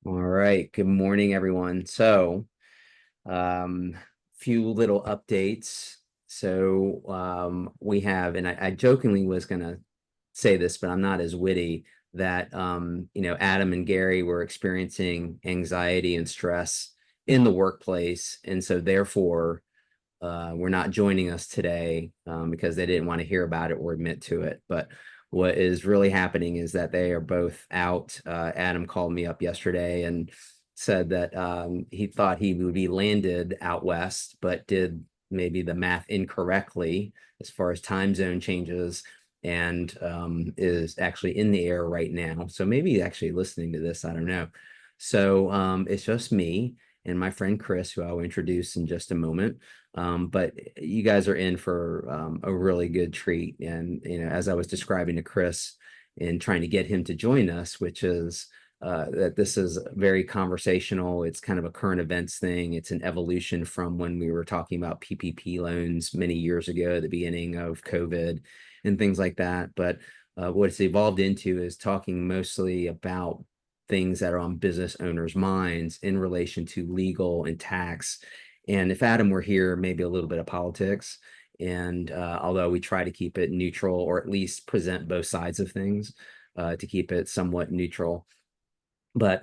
All right. Good morning, everyone. Um, few little updates. We have, and I jokingly was gonna say this, but I'm not as witty, that Adam and Gary were experiencing anxiety and stress in the workplace, and so therefore were not joining us today because they didn't want to hear about it or admit to it. But what is really happening is that they are both out. Adam called me up yesterday and said that he thought he would be landed out west, but did maybe the math incorrectly as far as time zone changes and is actually in the air right now. So maybe he's actually listening to this. I don't know. It's just me and my friend Chris, who I'll introduce in just a moment. But you guys are in for a really good treat. And, as I was describing to Chris and trying to get him to join us, which is that this is very conversational. It's kind of a current events thing. It's an evolution from when we were talking about PPP loans many years ago, at the beginning of COVID and things like that. But what it's evolved into is talking mostly about things that are on business owners' minds in relation to legal and tax. And if Adam were here, maybe a little bit of politics. And although we try to keep it neutral, or at least present both sides of things to keep it somewhat neutral. But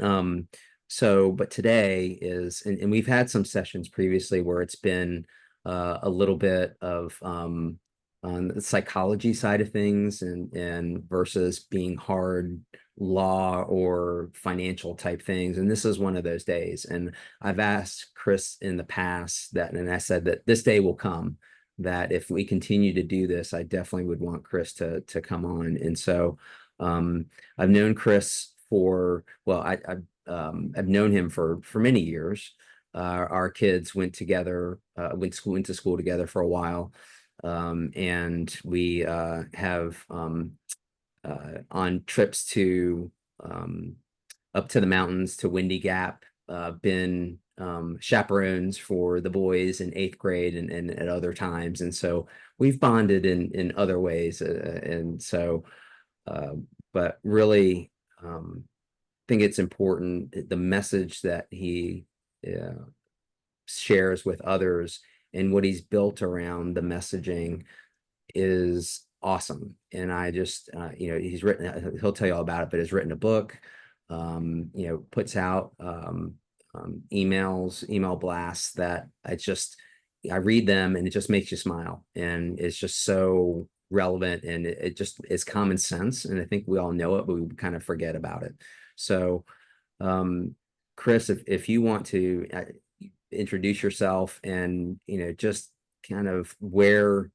today is, and we've had some sessions previously where it's been a little bit of on the psychology side of things and versus being hard law or financial type things. And this is one of those days. And I've asked Chris in the past that, and I said that this day will come, that if we continue to do this, I definitely would want Chris to come on. And so I've known Chris for, well, I've known him for many years. Our kids went together, went to school together for a while. And we have on trips to up to the mountains to Windy Gap, been chaperones for the boys in eighth grade and at other times. And so we've bonded in other ways. Uh, but really, think it's important the message that he uh, shares with others and what he's built around the messaging is awesome. And I just, he's written, he'll tell you all about it, but he's written a book, puts out email blasts that I read them and it just makes you smile. And it's just so relevant and it just is common sense. And I think we all know it, but we kind of forget about it. So, Chris, if you want to introduce yourself and, just kind of where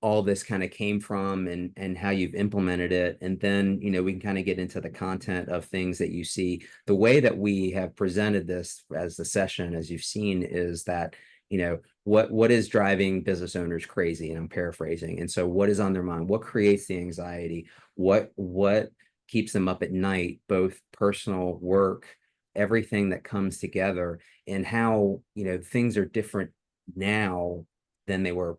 all this kind of came from and how you've implemented it. And then, we can kind of get into the content of things that you see. The way that we have presented this as the session, as you've seen, is that, what is driving business owners crazy? And I'm paraphrasing. And so what is on their mind? What creates the anxiety? What keeps them up at night, both personal, work, everything that comes together, and how, things are different now than they were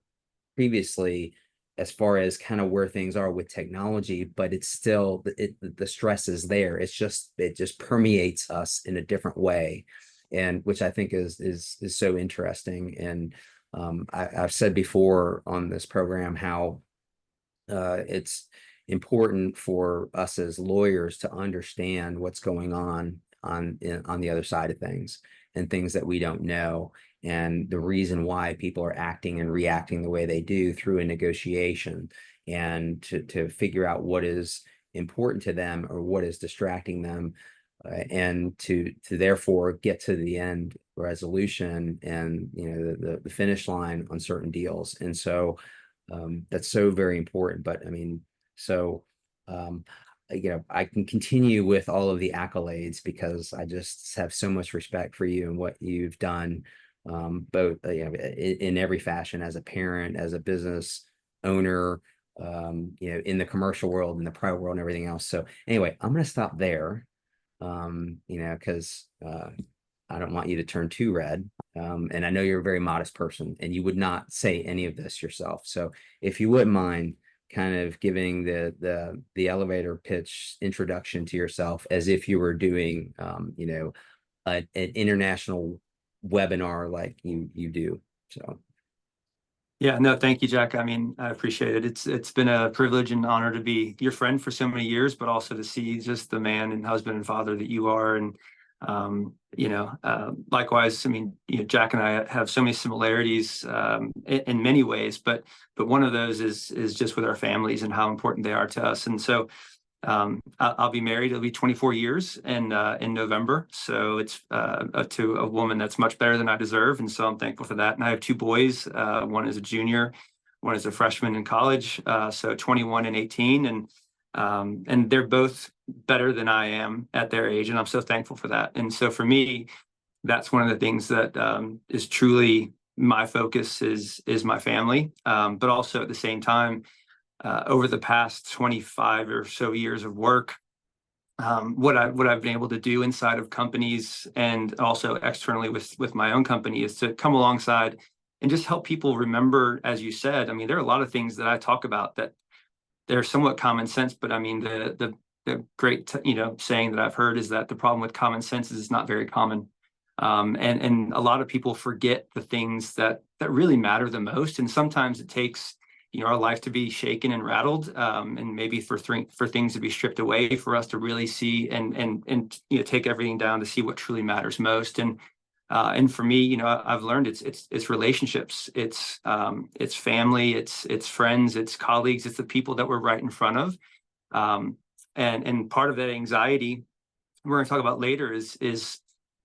previously as far as kind of where things are with technology, but it's still the stress is there. It just permeates us in a different way, and which I think is so interesting. And I've said before on this program how it's important for us as lawyers to understand what's going on the other side of things and things that we don't know, and the reason why people are acting and reacting the way they do through a negotiation, and to figure out what is important to them or what is distracting them, and to therefore get to the end resolution and the finish line on certain deals. And so that's so very important. But I mean, so um, I can continue with all of the accolades because I just have so much respect for you and what you've done, both in every fashion, as a parent, as a business owner, in the commercial world, in the private world, and everything else. So anyway, I'm going to stop there, because I don't want you to turn too red. And I know you're a very modest person and you would not say any of this yourself. So if you wouldn't mind, kind of giving the elevator pitch introduction to yourself as if you were doing, an international webinar like you do. So. Yeah, no, thank you, Jack. I mean, I appreciate it. It's been a privilege and honor to be your friend for so many years, but also to see just the man and husband and father that you are. And likewise, I mean, Jack and I have so many similarities in many ways, but one of those is just with our families and how important they are to us. And so I'll be married. It'll be 24 years in November. So it's to a woman that's much better than I deserve. And so I'm thankful for that. And I have two boys. One is a junior, one is a freshman in college. So 21 and 18. And they're both better than I am at their age. And I'm so thankful for that. And so for me, that's one of the things that is truly my focus is my family. But also at the same time, over the past 25 or so years of work, what I've been able to do inside of companies and also externally with my own company is to come alongside and just help people remember, as you said. I mean, there are a lot of things that I talk about that they're somewhat common sense, but I mean, the great saying that I've heard is that the problem with common sense is it's not very common. And a lot of people forget the things that really matter the most, and sometimes it takes our life to be shaken and rattled, and maybe for things to be stripped away for us to really see and take everything down to see what truly matters most. And for me, I've learned it's relationships, it's family, it's friends, it's colleagues, it's the people that we're right in front of. And part of that anxiety we're going to talk about later is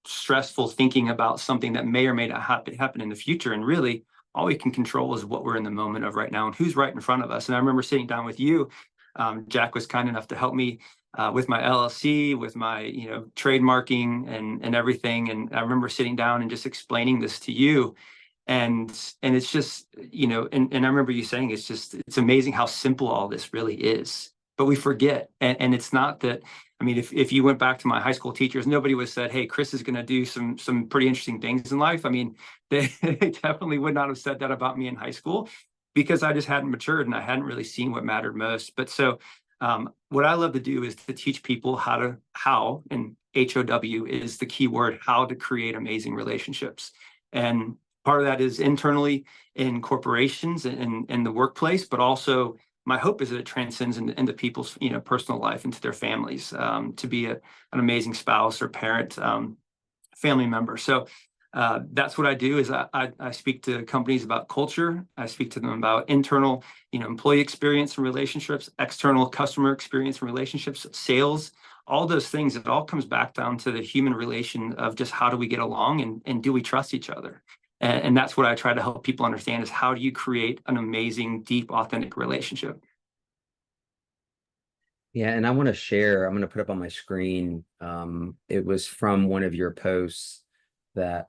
stressful thinking about something that may or may not happen in the future. And really, all we can control is what we're in the moment of right now and who's right in front of us. And I remember sitting down with you. Jack was kind enough to help me with my LLC, with my trademarking and everything. And I remember sitting down and just explaining this to you. And it's just, and I remember you saying it's amazing how simple all this really is. But we forget. And it's not that. I mean, if you went back to my high school teachers, nobody would have said, "Hey, Chris is going to do some pretty interesting things in life." I mean, they definitely would not have said that about me in high school, because I just hadn't matured and I hadn't really seen what mattered most. But so what I love to do is to teach people how, and HOW is the key word, how to create amazing relationships. And part of that is internally in corporations and in the workplace, but also my hope is that it transcends into people's personal life, into their families, to be an amazing spouse or parent, family member. So that's what I do is I speak to companies about culture. I speak to them about internal employee experience and relationships, external customer experience and relationships, sales, all those things. It all comes back down to the human relation of just how do we get along and do we trust each other. And that's what I try to help people understand is how do you create an amazing, deep, authentic relationship. Yeah, and I want to share, I'm going to put up on my screen. It was from one of your posts that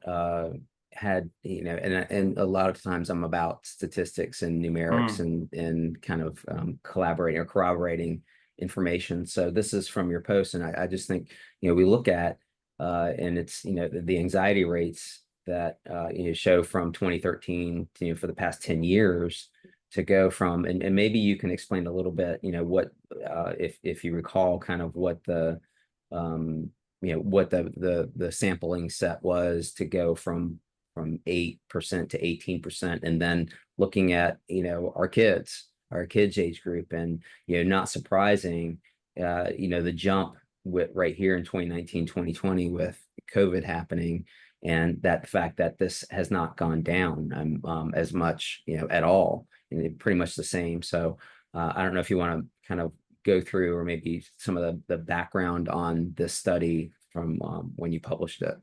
had, and a lot of times I'm about statistics and numerics and kind of collaborating or corroborating information. So this is from your post, and I just think, we look at and it's, the anxiety rates that show from 2013 to, for the past 10 years to go from, and maybe you can explain a little bit, what if you recall kind of what the what the sampling set was to go from 8% to 18%, and then looking at our kids age group, and not surprising, the jump with right here in 2019 2020 with COVID happening, and that fact that this has not gone down as much at all, and pretty much the same. So I don't know if you want to kind of go through, or maybe some of the background on this study from when you published it,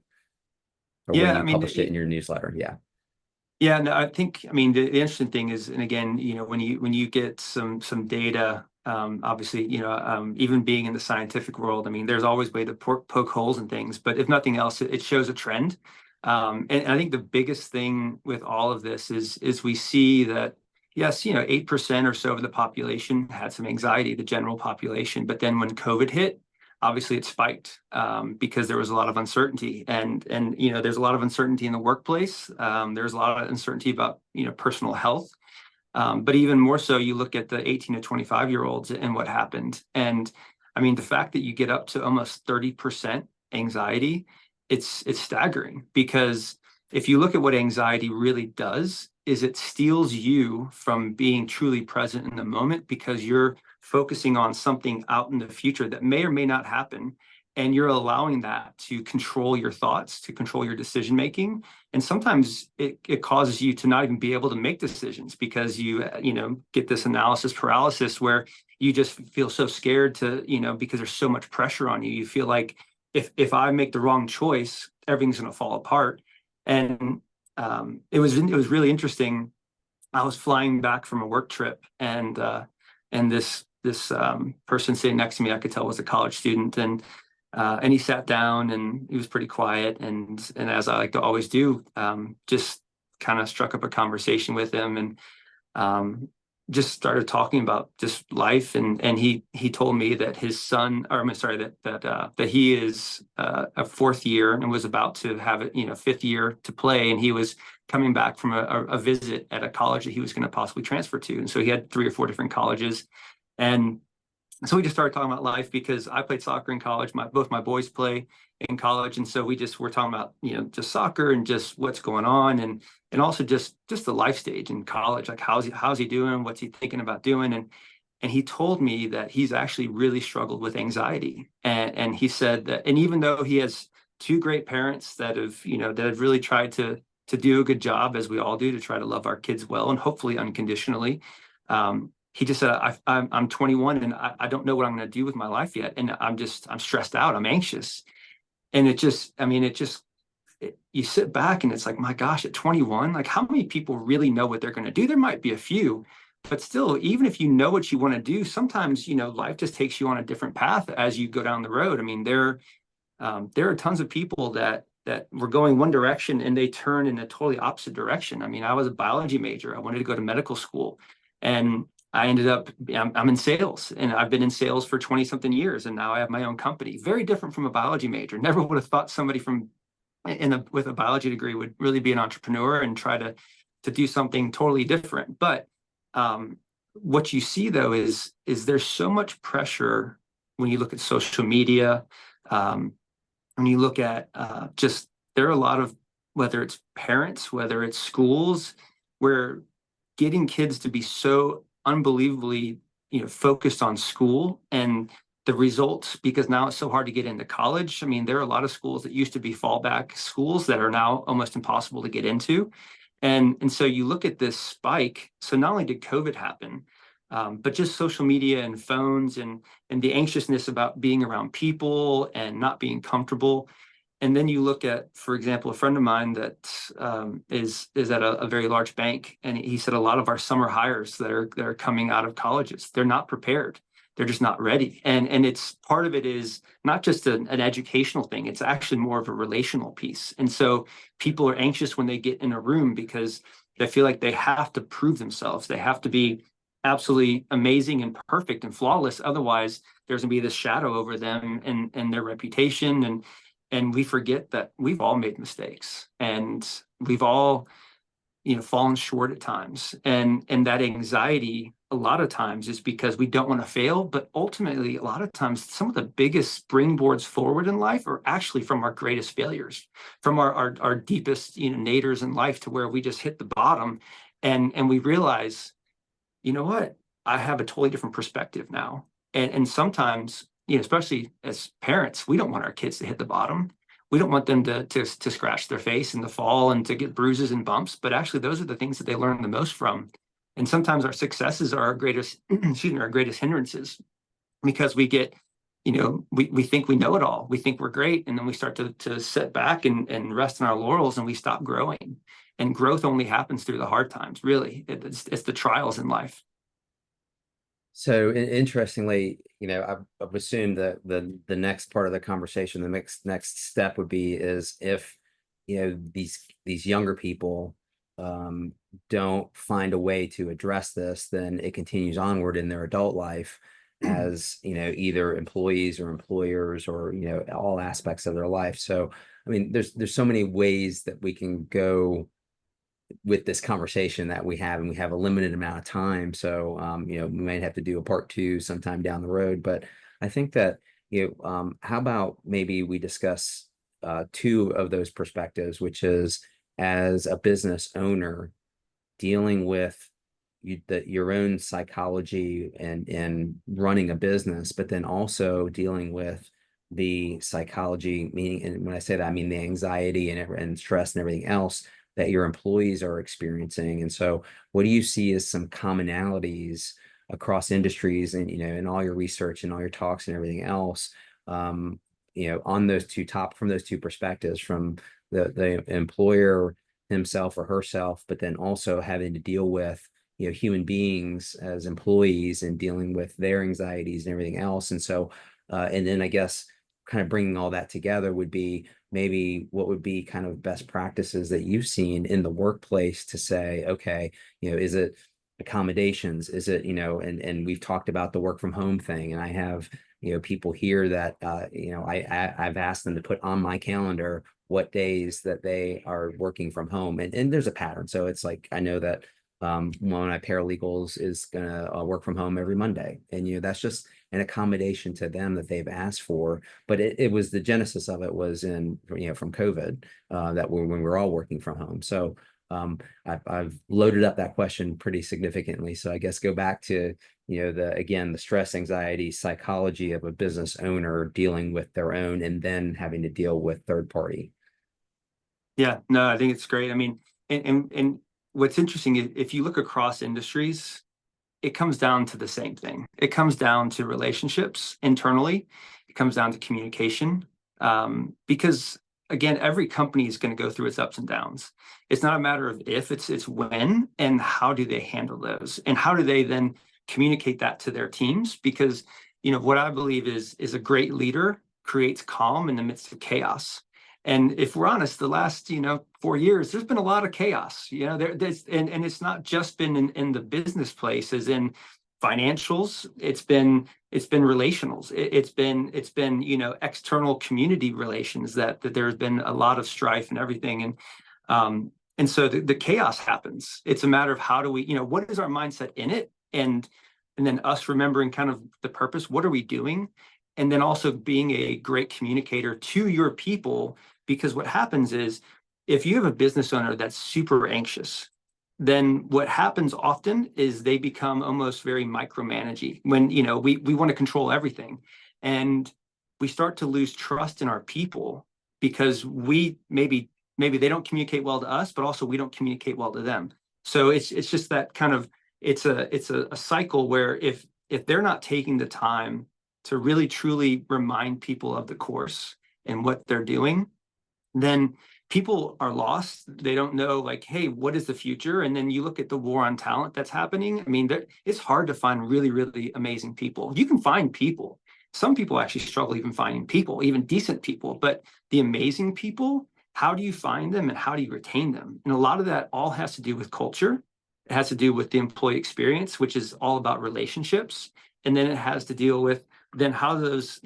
or when you published it in your newsletter. Yeah, no, I mean, the interesting thing is, and again, when you get some data, obviously, even being in the scientific world, I mean, there's always way to poke holes in things, but if nothing else, it shows a trend. And I think the biggest thing with all of this is we see that, yes, 8% or so of the population had some anxiety, the general population, but then when COVID hit, obviously it spiked because there was a lot of uncertainty, and there's a lot of uncertainty in the workplace. There's a lot of uncertainty about personal health, But even more so, you look at the 18 to 25-year-olds and what happened. And I mean, the fact that you get up to almost 30% anxiety, it's staggering, because if you look at what anxiety really does, is it steals you from being truly present in the moment, because you're focusing on something out in the future that may or may not happen. And you're allowing that to control your thoughts, to control your decision making. And sometimes it causes you to not even be able to make decisions, because you get this analysis paralysis where you just feel so scared to, because there's so much pressure on you. You feel like if I make the wrong choice, everything's going to fall apart. And it was really interesting. I was flying back from a work trip, and this person sitting next to me, I could tell was a college student, and he sat down and he was pretty quiet, and as I like to always do, just kind of struck up a conversation with him, and just started talking about just life, and he told me that his son, or I'm sorry, that he is a fourth year and was about to have it, fifth year to play, and he was coming back from a visit at a college that he was going to possibly transfer to, and so he had 3 or 4 different colleges, and so we just started talking about life, because I played soccer in college. Both my boys play in college, and so we're talking about just soccer and just what's going on, and also just the life stage in college. Like how's he doing? What's he thinking about doing? And he told me that he's actually really struggled with anxiety, and he said that, and even though he has 2 great parents that have really tried to do a good job, as we all do, to try to love our kids well and hopefully unconditionally. He just said, I'm 21 and I don't know what I'm going to do with my life yet. And I'm stressed out. I'm anxious. And you sit back and it's like, my gosh, at 21, like how many people really know what they're going to do? There might be a few, but still, even if you know what you want to do, sometimes, life just takes you on a different path as you go down the road. I mean, there are tons of people that were going one direction and they turn in a totally opposite direction. I mean, I was a biology major. I wanted to go to medical school, and I ended up, I'm in sales, and I've been in sales for 20 something years. And now I have my own company, very different from a biology major. Never would have thought somebody with a biology degree would really be an entrepreneur and try to do something totally different. But what you see though is there's so much pressure when you look at social media, when you look at just, there are a lot of, whether it's parents, whether it's schools, where getting kids to be so unbelievably focused on school and the results, because now it's so hard to get into college. I mean, there are a lot of schools that used to be fallback schools that are now almost impossible to get into, and so you look at this spike. So not only did COVID happen, but just social media and phones and the anxiousness about being around people and not being comfortable. And then you look at, for example, a friend of mine that is at a very large bank, and he said a lot of our summer hires that are coming out of colleges, they're not prepared, they're just not ready, and it's part of it is not just an educational thing; it's actually more of a relational piece. And so people are anxious when they get in a room because they feel like they have to prove themselves, they have to be absolutely amazing and perfect and flawless, otherwise there's going to be this shadow over them and their reputation, and we forget that we've all made mistakes, and we've all fallen short at times, and that anxiety a lot of times is because we don't want to fail. But ultimately, a lot of times, some of the biggest springboards forward in life are actually from our greatest failures, from our deepest naters in life, to where we just hit the bottom, and we realize, you know what, I have a totally different perspective now. And sometimes, especially as parents, we don't want our kids to hit the bottom. We don't want them to scratch their face and to fall and to get bruises and bumps. But actually, those are the things that they learn the most from. And sometimes our successes are our greatest, our greatest hindrances, because we get, we think we know it all. We think we're great. And then we start to sit back and rest in our laurels, and we stop growing. And growth only happens through the hard times, really. It's the trials in life. So interestingly, I've assumed that the next part of the conversation, the next step would be is if these younger people don't find a way to address this, then it continues onward in their adult life as either employees or employers, or all aspects of their life. So I mean, there's so many ways that we can go with this conversation that we have, and we have a limited amount of time. So, we might have to do a part two sometime down the road. But I think that, how about maybe we discuss two of those perspectives, which is as a business owner dealing with your own psychology and running a business, but then also dealing with the psychology, meaning, and when I say that, I mean the anxiety and stress and everything else that your employees are experiencing. And so, what do you see as some commonalities across industries, and in all your research and all your talks and everything else, on those from those two perspectives, from the employer himself or herself, but then also having to deal with human beings as employees and dealing with their anxieties and everything else. And so, and then I guess kind of bringing all that together would be maybe what would be kind of best practices that you've seen in the workplace to say, okay, is it accommodations? Is it, and we've talked about the work from home thing, and I have, people here that, I've asked them to put on my calendar what days that they are working from home, and there's a pattern. So it's like, I know that one of my paralegals is gonna work from home every Monday, and that's just an accommodation to them that they've asked for. But it was the genesis of it was in from COVID, that when we're all working from home. So I've loaded up that question pretty significantly. So I guess go back to the stress, anxiety, psychology of a business owner dealing with their own, and then having to deal with third party. Yeah, no, I think it's great. I mean, and what's interesting is if you look across industries, it comes down to the same thing. It comes down to relationships internally. It comes down to communication. Because again, every company is going to go through its ups and downs. It's not a matter of if, it's when, and how do they handle those, and how do they then communicate that to their teams? Because what I believe is a great leader creates calm in the midst of chaos. And if we're honest, the last 4 years, there's been a lot of chaos. And it's not just been in the business place, as in financials. It's been relationals. It's been external community relations that there's been a lot of strife and everything. And so the chaos happens. It's a matter of how do we, what is our mindset in it, and then us remembering kind of the purpose. What are we doing? And then also being a great communicator to your people, because what happens is if you have a business owner that's super anxious, then what happens often is they become almost very micromanaging when, we want to control everything. And we start to lose trust in our people because we maybe they don't communicate well to us, but also we don't communicate well to them. So it's just that kind of, it's a cycle where if they're not taking the time to really truly remind people of the course and what they're doing, then people are lost. They don't know, like, hey, what is the future? And then you look at the war on talent that's happening. I mean, it's hard to find really, really amazing people. You can find people. Some people actually struggle even finding people, even decent people. But the amazing people, how do you find them and how do you retain them? And a lot of that all has to do with culture. It has to do with the employee experience, which is all about relationships. And then it has to deal with then how those,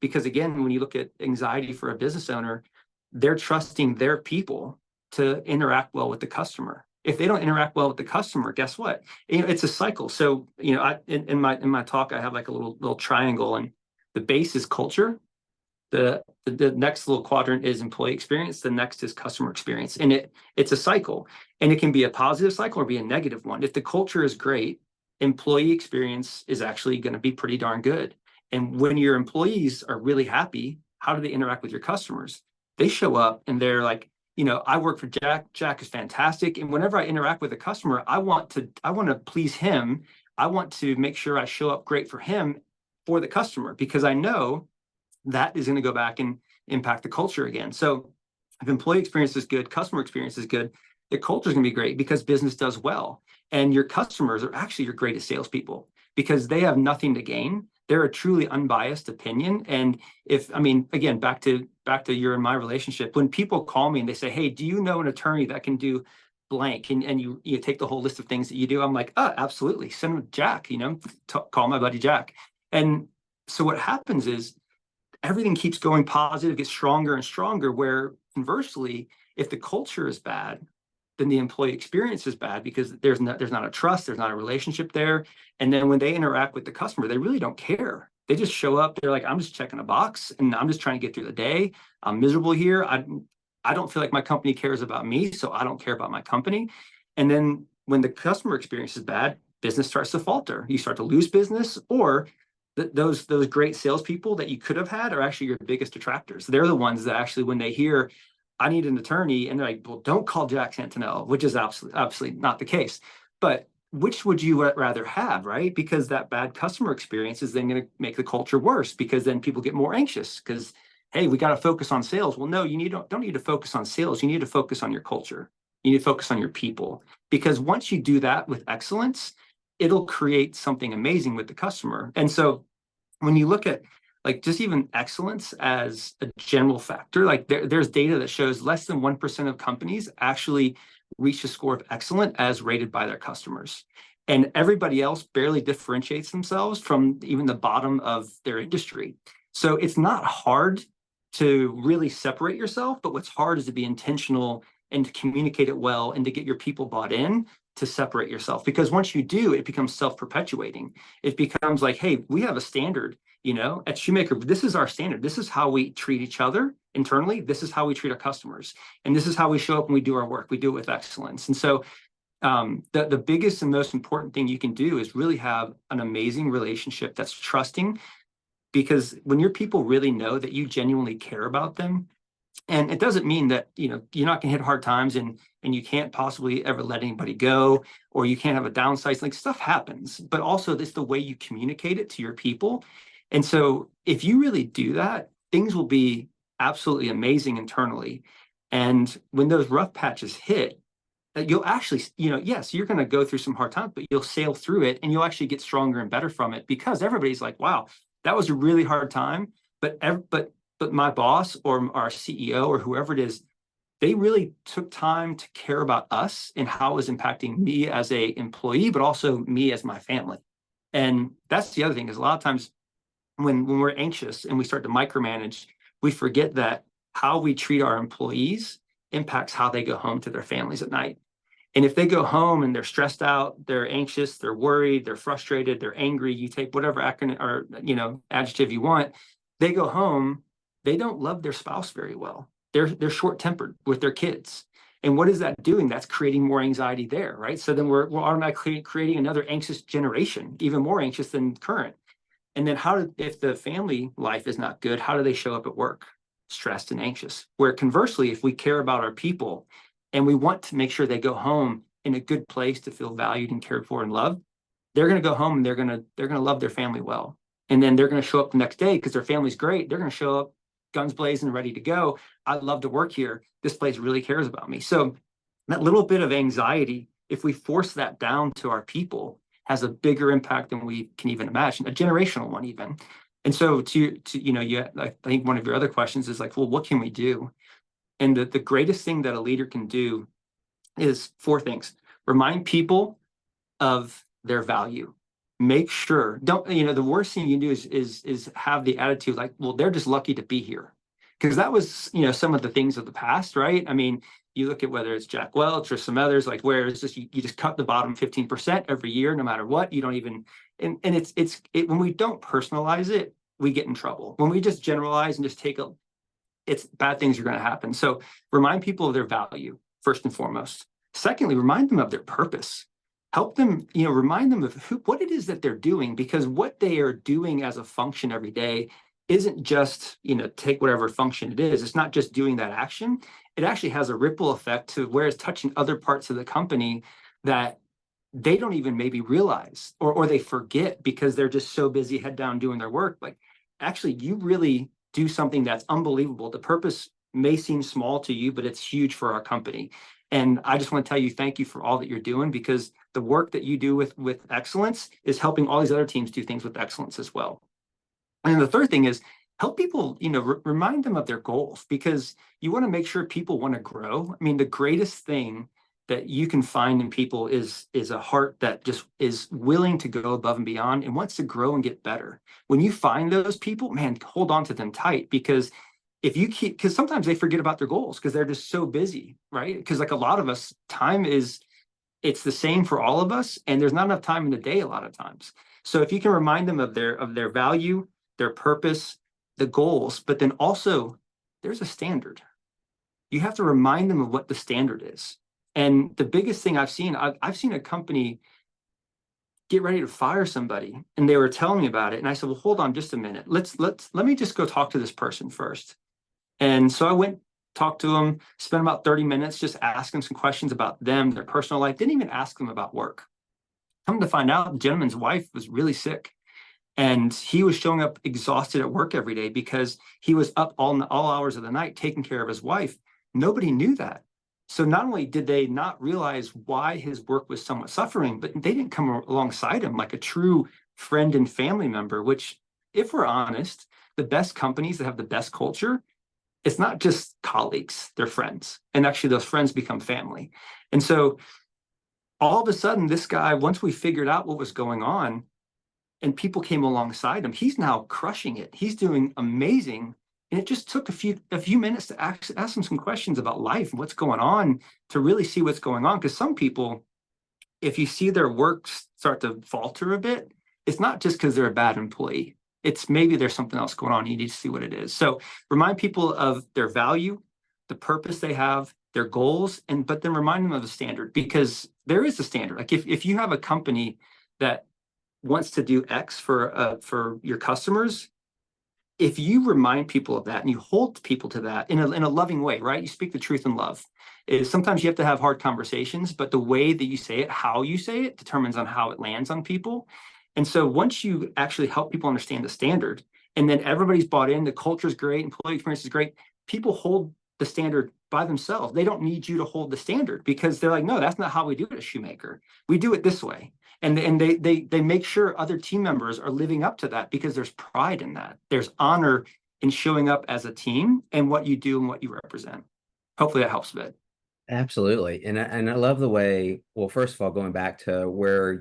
because again, when you look at anxiety for a business owner, they're trusting their people to interact well with the customer. If they don't interact well with the customer, guess what? It's a cycle. So, in my talk, I have like a little triangle, and the base is culture. The next little quadrant is employee experience. The next is customer experience. And it's a cycle, and it can be a positive cycle or be a negative one. If the culture is great, employee experience is actually going to be pretty darn good. And when your employees are really happy, how do they interact with your customers? They show up and they're like, I work for Jack. Jack is fantastic. And whenever I interact with a customer, I want to please him. I want to make sure I show up great for him, for the customer, because I know that is going to go back and impact the culture again. So if employee experience is good, customer experience is good, the culture is going to be great because business does well. And your customers are actually your greatest salespeople because they have nothing to gain. They're a truly unbiased opinion. And again, back to your and my relationship, when people call me and they say, hey, do you know an attorney that can do blank? And you take the whole list of things that you do. I'm like, oh, absolutely. Send them Jack, call my buddy Jack. And so what happens is everything keeps going positive, gets stronger and stronger, where conversely, if the culture is bad, then the employee experience is bad because there's not a trust, there's not a relationship there. And then when they interact with the customer, they really don't care. They just show up, they're like, I'm just checking a box and I'm just trying to get through the day. I'm miserable here. I don't feel like my company cares about me, so I don't care about my company. And then when the customer experience is bad, business starts to falter. You start to lose business, or those great salespeople that you could have had are actually your biggest detractors. They're the ones that actually, when they hear, I need an attorney, and they're like, well, don't call Jack Santinello, which is absolutely not the case. But which would you rather have, right? Because that bad customer experience is then going to make the culture worse, because then people get more anxious because, hey, we got to focus on sales. Well, no, don't need to focus on sales. You need to focus on your culture. You need to focus on your people, because once you do that with excellence, it'll create something amazing with the customer. And so when you look at like just even excellence as a general factor, like there's data that shows less than 1% of companies actually reach a score of excellent as rated by their customers. And everybody else barely differentiates themselves from even the bottom of their industry. So it's not hard to really separate yourself, but what's hard is to be intentional and to communicate it well and to get your people bought in to separate yourself. Because once you do, it becomes self-perpetuating. It becomes like, hey, we have a standard, at Shoemaker, this is our standard. This is how we treat each other internally. This is how we treat our customers. And this is how we show up when we do our work. We do it with excellence. And so the biggest and most important thing you can do is really have an amazing relationship that's trusting, because when your people really know that you genuinely care about them, and it doesn't mean that, you're not going to hit hard times and you can't possibly ever let anybody go, or you can't have a downside. Like, stuff happens, but also it's the way you communicate it to your people. And so if you really do that, things will be absolutely amazing internally. And when those rough patches hit, you'll actually, yes, you're going to go through some hard times, but you'll sail through it and you'll actually get stronger and better from it, because everybody's like, wow, that was a really hard time. But my boss or our CEO or whoever it is, they really took time to care about us and how it was impacting me as a employee, but also me as my family. And that's the other thing, is a lot of times when we're anxious and we start to micromanage, we forget that how we treat our employees impacts how they go home to their families at night. And if they go home and they're stressed out, they're anxious, they're worried, they're frustrated, they're angry, you take whatever acronym or adjective you want, they go home, they don't love their spouse very well. They're short-tempered with their kids. And what is that doing? That's creating more anxiety there, right? So then we're automatically creating another anxious generation, even more anxious than current. And then if the family life is not good, how do they show up at work? Stressed and anxious. Where conversely, if we care about our people and we want to make sure they go home in a good place to feel valued and cared for and loved, they're going to go home and they're going to love their family well. And then they're going to show up the next day because their family's great. They're going to show up guns blazing, ready to go. I love to work here. This place really cares about me. So that little bit of anxiety, if we force that down to our people, has a bigger impact than we can even imagine, a generational one even. And so I think one of your other questions is like, well, what can we do? And the greatest thing that a leader can do is 4 things. Remind people of their value. Make sure, the worst thing you can do is have the attitude like, well, they're just lucky to be here. Because that was, some of the things of the past, right? I mean, you look at whether it's Jack Welch or some others, like where it's just, you just cut the bottom 15% every year, no matter what. You don't even, and it's when we don't personalize it, we get in trouble. When we just generalize and just it's bad things are going to happen. So remind people of their value, first and foremost. Secondly, remind them of their purpose. Help them, remind them of what it is that they're doing, because what they are doing as a function every day isn't just, take whatever function it is. It's not just doing that action. It actually has a ripple effect to where it's touching other parts of the company that they don't even maybe realize, or they forget because they're just so busy head down doing their work. Like, actually, you really do something that's unbelievable. The purpose may seem small to you, but it's huge for our company. And I just want to tell you, thank you for all that you're doing, because the work that you do with excellence is helping all these other teams do things with excellence as well. And then the third thing is help people, remind them of their goals, because you want to make sure people want to grow. I mean, the greatest thing that you can find in people is a heart that just is willing to go above and beyond and wants to grow and get better. When you find those people, man, hold on to them tight, because if you keep, because sometimes they forget about their goals because they're just so busy, right? Because like a lot of us, time is, it's the same for all of us, and there's not enough time in the day a lot of times. So if you can remind them of their value, their purpose, the goals, but then also there's a standard. You have to remind them of what the standard is. And the biggest thing I've seen a company get ready to fire somebody, and they were telling me about it, and I said, well, hold on just a minute, let me just go talk to this person first. And so I went, talked to them, spent about 30 minutes just asking some questions about them, their personal life. Didn't even ask them about work. Come to find out, the gentleman's wife was really sick, and he was showing up exhausted at work every day because he was up all hours of the night taking care of his wife. Nobody knew that. So not only did they not realize why his work was somewhat suffering, but they didn't come alongside him like a true friend and family member, which, if we're honest, the best companies that have the best culture, it's not just colleagues, they're friends. And actually those friends become family. And so all of a sudden, this guy, once we figured out what was going on and people came alongside him, he's now crushing it. He's doing amazing. And it just took a few minutes to ask him some questions about life and what's going on, to really see what's going on. Because some people, if you see their work start to falter a bit, it's not just because they're a bad employee. It's maybe there's something else going on. You need to see what it is. So remind people of their value, the purpose they have, their goals, but then remind them of the standard, because there is a standard. Like if you have a company that wants to do X for your customers, if you remind people of that and you hold people to that in a loving way, right? You speak the truth in love. Is sometimes you have to have hard conversations, but the way that you say it, how you say it, determines on how it lands on people. And so once you actually help people understand the standard, and then everybody's bought in, the culture is great, employee experience is great, people hold the standard by themselves. They don't need you to hold the standard, because they're like, no, that's not how we do it at Shoemaker. We do it this way. And they make sure other team members are living up to that, because there's pride in that. There's honor in showing up as a team and what you do and what you represent. Hopefully that helps a bit. Absolutely. And I love the way, well, first of all, going back to where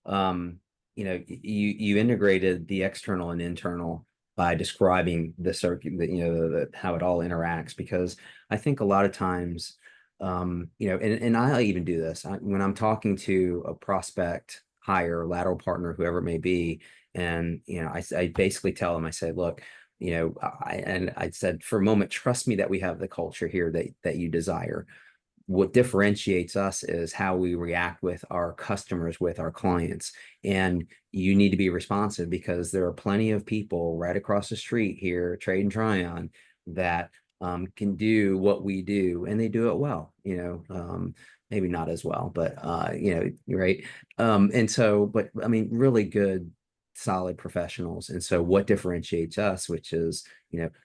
um, you integrated the external and internal by describing the circuit, how it all interacts, because I think a lot of times, and I even do this when I'm talking to a prospect, hire, lateral partner, whoever it may be. And, I basically tell them, I say, look, I said, for a moment, trust me that we have the culture here that you desire. What differentiates us is how we react with our customers, with our clients. And you need to be responsive, because there are plenty of people right across the street here, Trade and Tryon, that can do what we do, and they do it well, maybe not as well, but you're right. And so, but I mean, really good, solid professionals. And so what differentiates us, which is,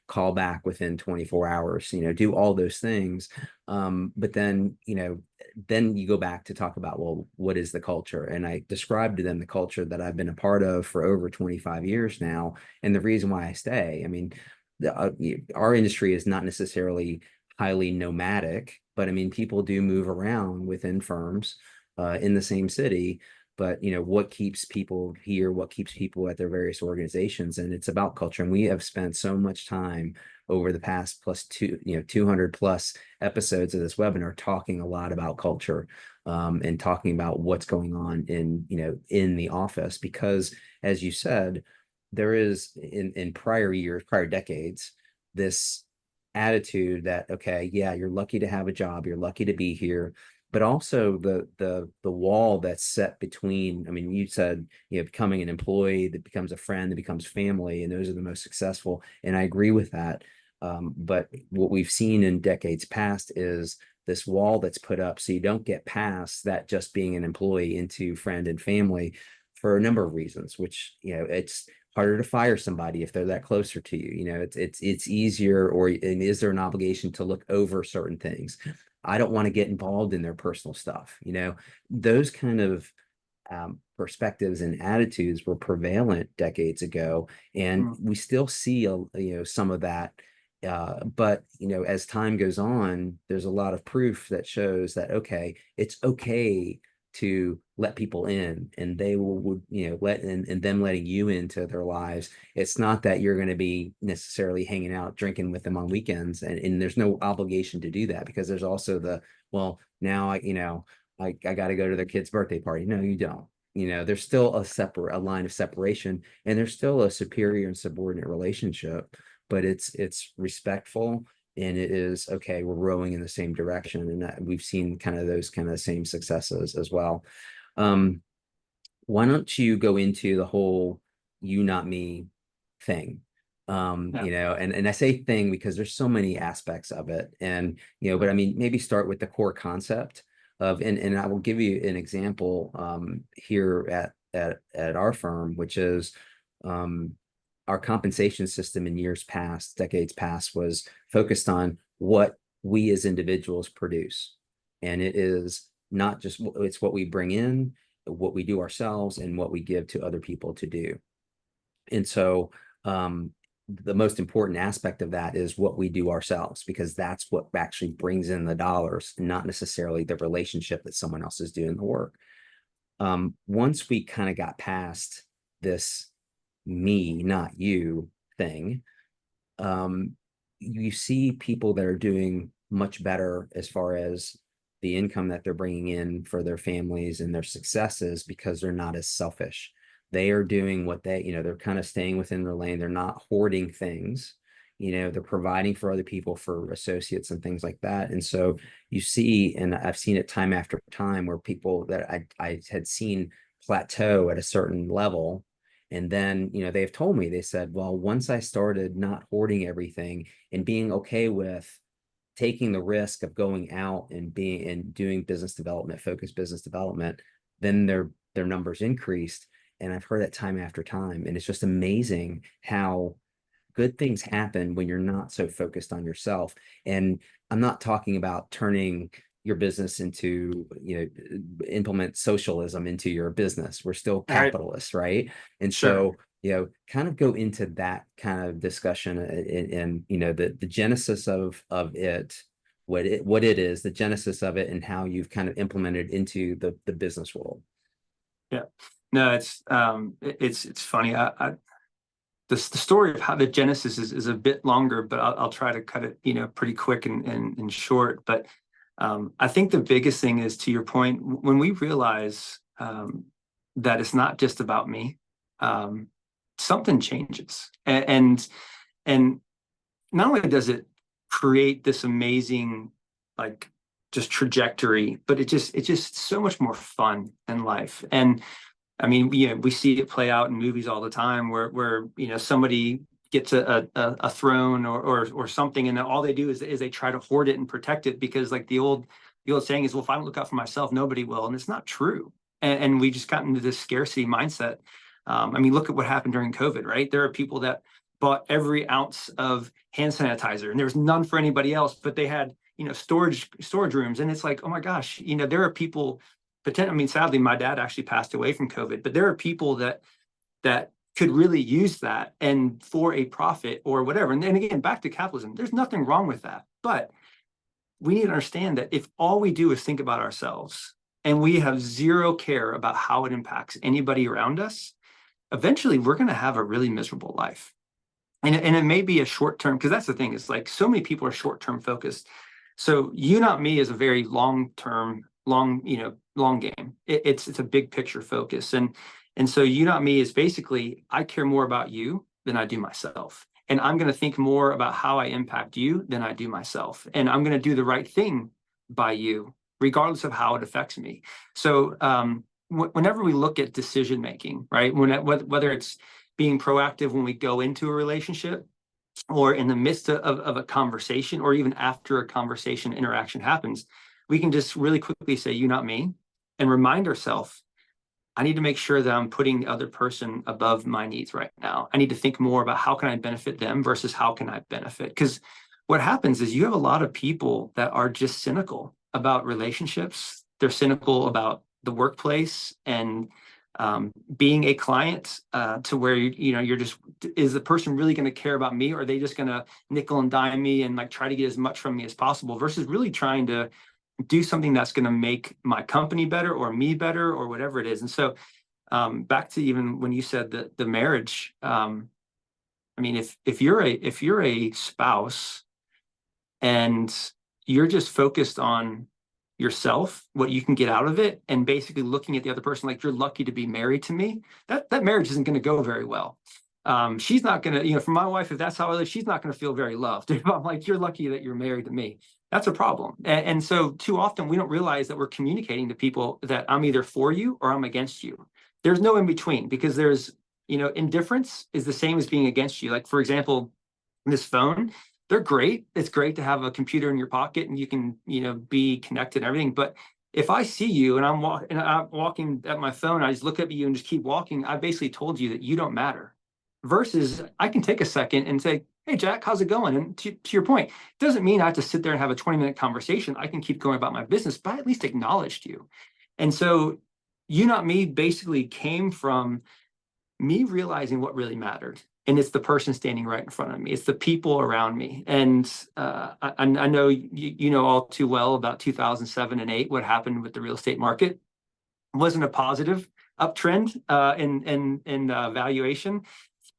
call back within 24 hours, do all those things. But then you go back to talk about, well, what is the culture? And I described to them the culture that I've been a part of for over 25 years now. And the reason why I stay, I mean, our industry is not necessarily highly nomadic, but I mean, people do move around within firms in the same city. But what keeps people here, what keeps people at their various organizations, and it's about culture. And we have spent so much time over the past 200 plus episodes of this webinar talking a lot about culture, and talking about what's going on in the office, because as you said, there is in prior years, prior decades, this attitude that, okay, yeah, you're lucky to have a job, you're lucky to be here, but also the wall that's set between, I mean, you said, becoming an employee that becomes a friend, that becomes family, and those are the most successful. And I agree with that. But what we've seen in decades past is this wall that's put up so you don't get past that, just being an employee, into friend and family, for a number of reasons, which, it's harder to fire somebody if they're that closer to you. It's easier, and is there an obligation to look over certain things? I don't want to get involved in their personal stuff. Those kind of perspectives and attitudes were prevalent decades ago, and we still see some of that. But as time goes on, there's a lot of proof that shows that, okay, it's okay to let people in, and they would, let and them letting you into their lives. It's not that you're going to be necessarily hanging out drinking with them on weekends, and there's no obligation to do that, because there's also well, now I got to go to their kid's birthday party. No, you don't. There's still a line of separation, and there's still a superior and subordinate relationship, but it's respectful, and it is okay. We're rowing in the same direction, and we've seen kind of those kind of same successes as well. Um, why don't you go into the whole you, not me thing? Yeah. And I say thing because there's so many aspects of it. And, but I mean, maybe start with the core concept of, and I will give you an example here at our firm, which is um, our compensation system in years past, decades past, was focused on what we as individuals produce. And it is not just, it's what we bring in, what we do ourselves, and what we give to other people to do. And so the most important aspect of that is what we do ourselves, because that's what actually brings in the dollars, not necessarily the relationship that someone else is doing the work. Once we kind of got past this me, not you thing, you see people that are doing much better as far as the income that they're bringing in for their families and their successes, because they're not as selfish. They are doing what they're kind of staying within their lane. They're not hoarding things. They're providing for other people, for associates and things like that. And so you see, and I've seen it time after time, where people that I had seen plateau at a certain level. And then, they've told me, they said, well, once I started not hoarding everything and being okay with taking the risk of going out and doing business development, focused business development, then their numbers increased. And I've heard that time after time. And it's just amazing how good things happen when you're not so focused on yourself. And I'm not talking about turning your business into, implement socialism into your business. We're still All right. capitalists, right? And Sure. so, kind of go into that kind of discussion, and the genesis of it, what it is, the genesis of it, and how you've kind of implemented into the business world. Yeah. No, it's funny. The story of how the genesis is a bit longer, but I'll try to cut it, pretty quick and short. But I think the biggest thing is, to your point, when we realize that it's not just about me, something changes, and not only does it create this amazing, like, just trajectory, but it's just so much more fun in life. And I mean, we see it play out in movies all the time, where somebody gets a throne or something, and all they do is they try to hoard it and protect it, because, like, the old saying is, well, if I don't look out for myself, nobody will. And it's not true. And we just got into this scarcity mindset. I mean, look at what happened during COVID, right? There are people that bought every ounce of hand sanitizer, and there was none for anybody else, but they had, storage rooms. And it's like, oh my gosh, there are people, I mean, sadly, my dad actually passed away from COVID, but there are people that could really use that, and for a profit or whatever. And then again, back to capitalism, there's nothing wrong with that. But we need to understand that if all we do is think about ourselves, and we have zero care about how it impacts anybody around us, eventually we're going to have a really miserable life. And it may be a short term, because that's the thing, is like, so many people are short term focused. So you, not me, is a very long term, long game. It's a big picture focus. And so you, not me, is basically, I care more about you than I do myself. And I'm going to think more about how I impact you than I do myself. And I'm going to do the right thing by you, regardless of how it affects me. So whenever we look at decision making, right, whether it's being proactive when we go into a relationship, or in the midst of a conversation, or even after a conversation interaction happens, we can just really quickly say, you, not me, and remind ourselves, I need to make sure that I'm putting the other person above my needs right now. I need to think more about how can I benefit them versus how can I benefit. Because what happens is, you have a lot of people that are just cynical about relationships. They're cynical about the workplace, and being a client, to where you're just, is the person really going to care about me, or are they just going to nickel and dime me and, like, try to get as much from me as possible, versus really trying to do something that's going to make my company better or me better or whatever it is. And so back to even when you said that the marriage, I mean, if you're a spouse and you're just focused on yourself, what you can get out of it, and basically looking at the other person like you're lucky to be married to me, that marriage isn't going to go very well. She's not going to, for my wife, if that's how I live, she's not going to feel very loved. If I'm like, you're lucky that you're married to me, that's a problem. And so too often we don't realize that we're communicating to people that I'm either for you or I'm against you. There's no in between, because there's, indifference is the same as being against you. Like, for example, this phone, they're great. It's great to have a computer in your pocket and you can, be connected and everything. But if I see you and I'm walking at my phone, I just look at you and just keep walking, I basically told you that you don't matter. Versus I can take a second and say, hey, Jack, how's it going? And to your point, it doesn't mean I have to sit there and have a 20-minute conversation. I can keep going about my business, but I at least acknowledged you. And so You Not Me basically came from me realizing what really mattered. And it's the person standing right in front of me. It's the people around me. And I know you know all too well about 2007 and 8, what happened with the real estate market. It wasn't a positive uptrend in valuation.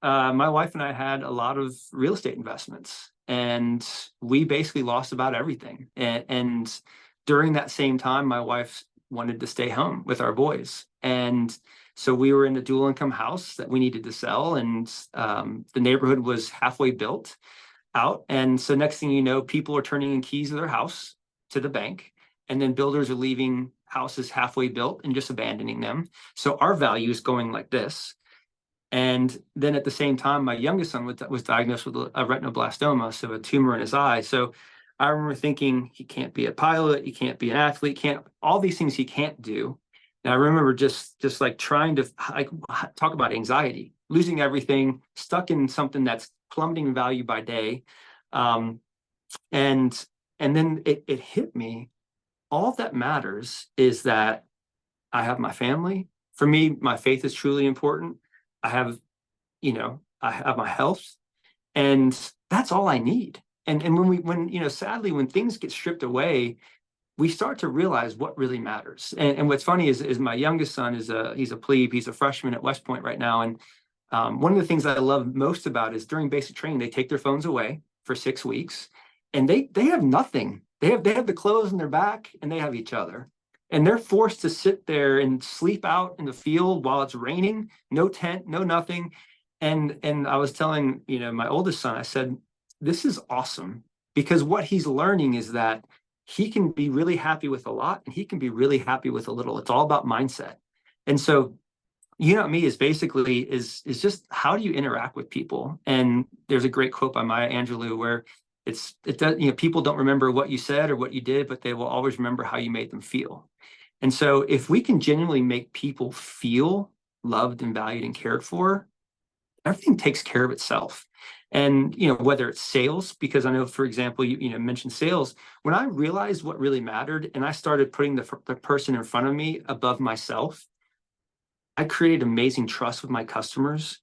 My wife and I had a lot of real estate investments, and we basically lost about everything. And during that same time, my wife wanted to stay home with our boys. And so we were in a dual income house that we needed to sell, and the neighborhood was halfway built out. And so next thing you know, people are turning in keys of their house to the bank, and then builders are leaving houses halfway built and just abandoning them. So our value is going like this. And then at the same time, my youngest son was diagnosed with a retinoblastoma, so a tumor in his eye. So I remember thinking, he can't be a pilot, he can't be an athlete, all these things he can't do. And I remember just like trying to talk about anxiety, losing everything, stuck in something that's plummeting in value by day. And then it hit me. All that matters is that I have my family. For me, my faith is truly important. I have, I have my health, and that's all I need. And when sadly, when things get stripped away, we start to realize what really matters. And what's funny is my youngest son he's a plebe, he's a freshman at West Point right now. And one of the things I love most about is during basic training, they take their phones away for 6 weeks, and they have nothing. They have the clothes in their back, and they have each other. And they're forced to sit there and sleep out in the field while it's raining, no tent, no nothing. And I was telling, my oldest son, I said, this is awesome, because what he's learning is that he can be really happy with a lot and he can be really happy with a little. It's all about mindset. And so You Not Me is basically is just, how do you interact with people? And there's a great quote by Maya Angelou where it does, people don't remember what you said or what you did, but they will always remember how you made them feel. And so if we can genuinely make people feel loved and valued and cared for, everything takes care of itself. And whether it's sales, because I know, for example, you mentioned sales. When I realized what really mattered and I started putting the person in front of me above myself, I created amazing trust with my customers.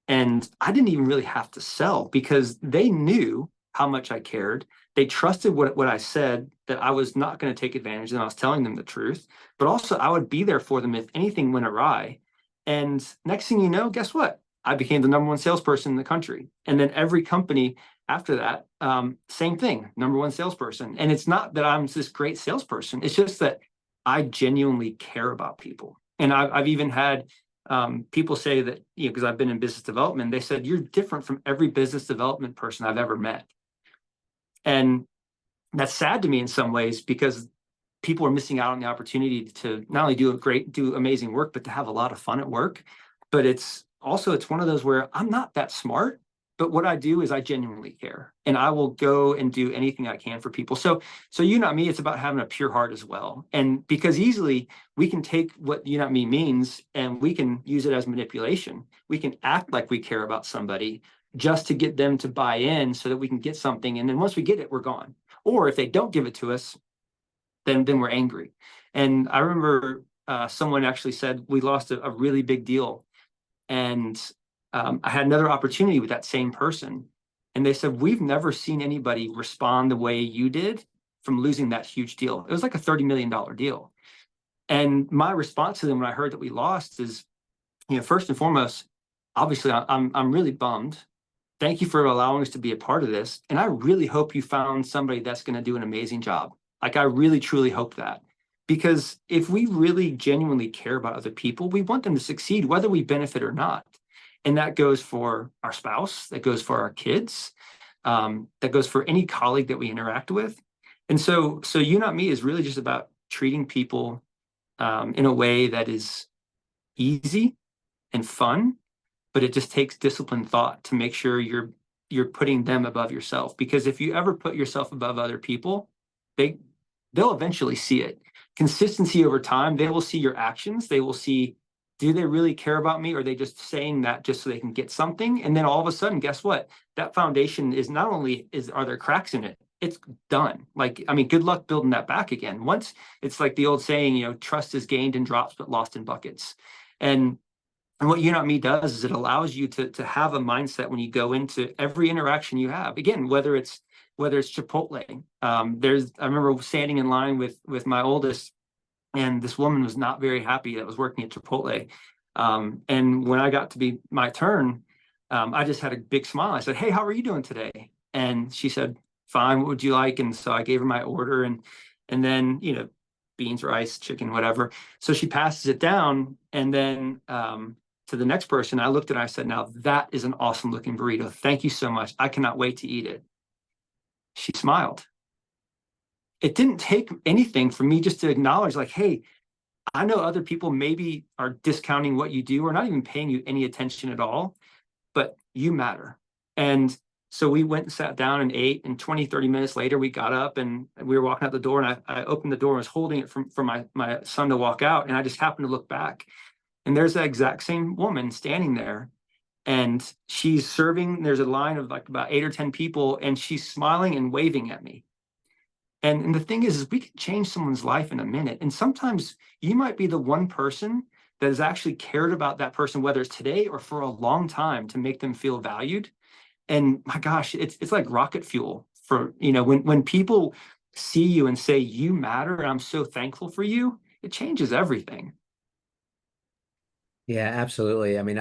And I didn't even really have to sell, because they knew how much I cared. They trusted what I said, that I was not going to take advantage, and I was telling them the truth, but also I would be there for them if anything went awry. And next thing you know, guess what? I became the #1 salesperson in the country. And then every company after that, same thing, #1 salesperson. And it's not that I'm this great salesperson. It's just that I genuinely care about people. And I've even had people say that, because I've been in business development, they said, you're different from every business development person I've ever met. And that's sad to me in some ways, because people are missing out on the opportunity to not only do amazing work, but to have a lot of fun at work. But it's one of those where I'm not that smart, but what I do is I genuinely care, and I will go and do anything I can for people. So You Not Me, it's about having a pure heart as well. And because easily we can take what You Not Me means and we can use it as manipulation. We can act like we care about somebody just to get them to buy in so that we can get something. And then once we get it, we're gone. Or if they don't give it to us, then we're angry. And I remember someone actually said, we lost a really big deal. And I had another opportunity with that same person. And they said, we've never seen anybody respond the way you did from losing that huge deal. It was like a $30 million deal. And my response to them when I heard that we lost is, first and foremost, obviously I'm really bummed. Thank you for allowing us to be a part of this. And I really hope you found somebody that's going to do an amazing job. Like, I really, truly hope that. Because if we really genuinely care about other people, we want them to succeed, whether we benefit or not. And that goes for our spouse, that goes for our kids, that goes for any colleague that we interact with. And so You Not Me is really just about treating people in a way that is easy and fun, but it just takes disciplined thought to make sure you're putting them above yourself. Because if you ever put yourself above other people, they'll eventually see it. Consistency over time, they will see your actions. They will see, do they really care about me? Or are they just saying that just so they can get something? And then all of a sudden, guess what? That foundation is not only are there cracks in it, it's done. Like, I mean, good luck building that back again. Once, it's like the old saying, trust is gained in drops, but lost in buckets. And what You Not Me does is it allows you to have a mindset when you go into every interaction you have. Again, whether it's Chipotle. I remember standing in line with my oldest, and this woman was not very happy that was working at Chipotle. And when I got to be my turn, I just had a big smile. I said, "Hey, how are you doing today?" And she said, "Fine. What would you like?" And so I gave her my order, and then beans, rice, chicken, whatever. So she passes it down, and then to the next person, I looked at her, I said, "Now that is an awesome looking burrito. Thank you so much. I cannot wait to eat it." She smiled. It didn't take anything for me just to acknowledge, like, hey, I know other people maybe are discounting what you do or not even paying you any attention at all, but you matter. And so we went and sat down and ate, and 20, 30 minutes later, we got up and we were walking out the door, and I opened the door and was holding it for my son to walk out. And I just happened to look back, and there's that exact same woman standing there, and she's serving. There's a line of like about 8 or 10 people, and she's smiling and waving at me. And the thing is we can change someone's life in a minute. And sometimes you might be the one person that has actually cared about that person, whether it's today or for a long time, to make them feel valued. And my gosh, it's like rocket fuel for, when people see you and say, you matter, and I'm so thankful for you, it changes everything. Yeah, absolutely. I mean,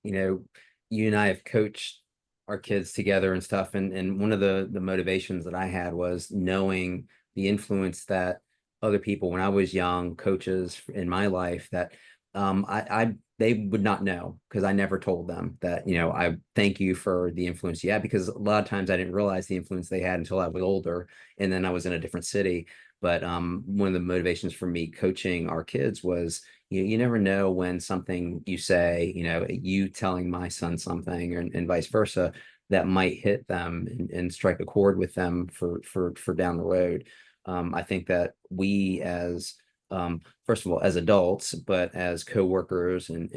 you and I have coached our kids together and stuff, and one of the motivations that I had was knowing the influence that other people, when I was young, coaches in my life, that I they would not know, because I never told them that, I thank you for the influence you had, because a lot of times I didn't realize the influence they had until I was older, and then I was in a different city. But one of the motivations for me coaching our kids was, you never know when something you say, you telling my son something, and vice versa, that might hit them and strike a chord with them for down the road. I think that we as first of all, as adults, but as coworkers and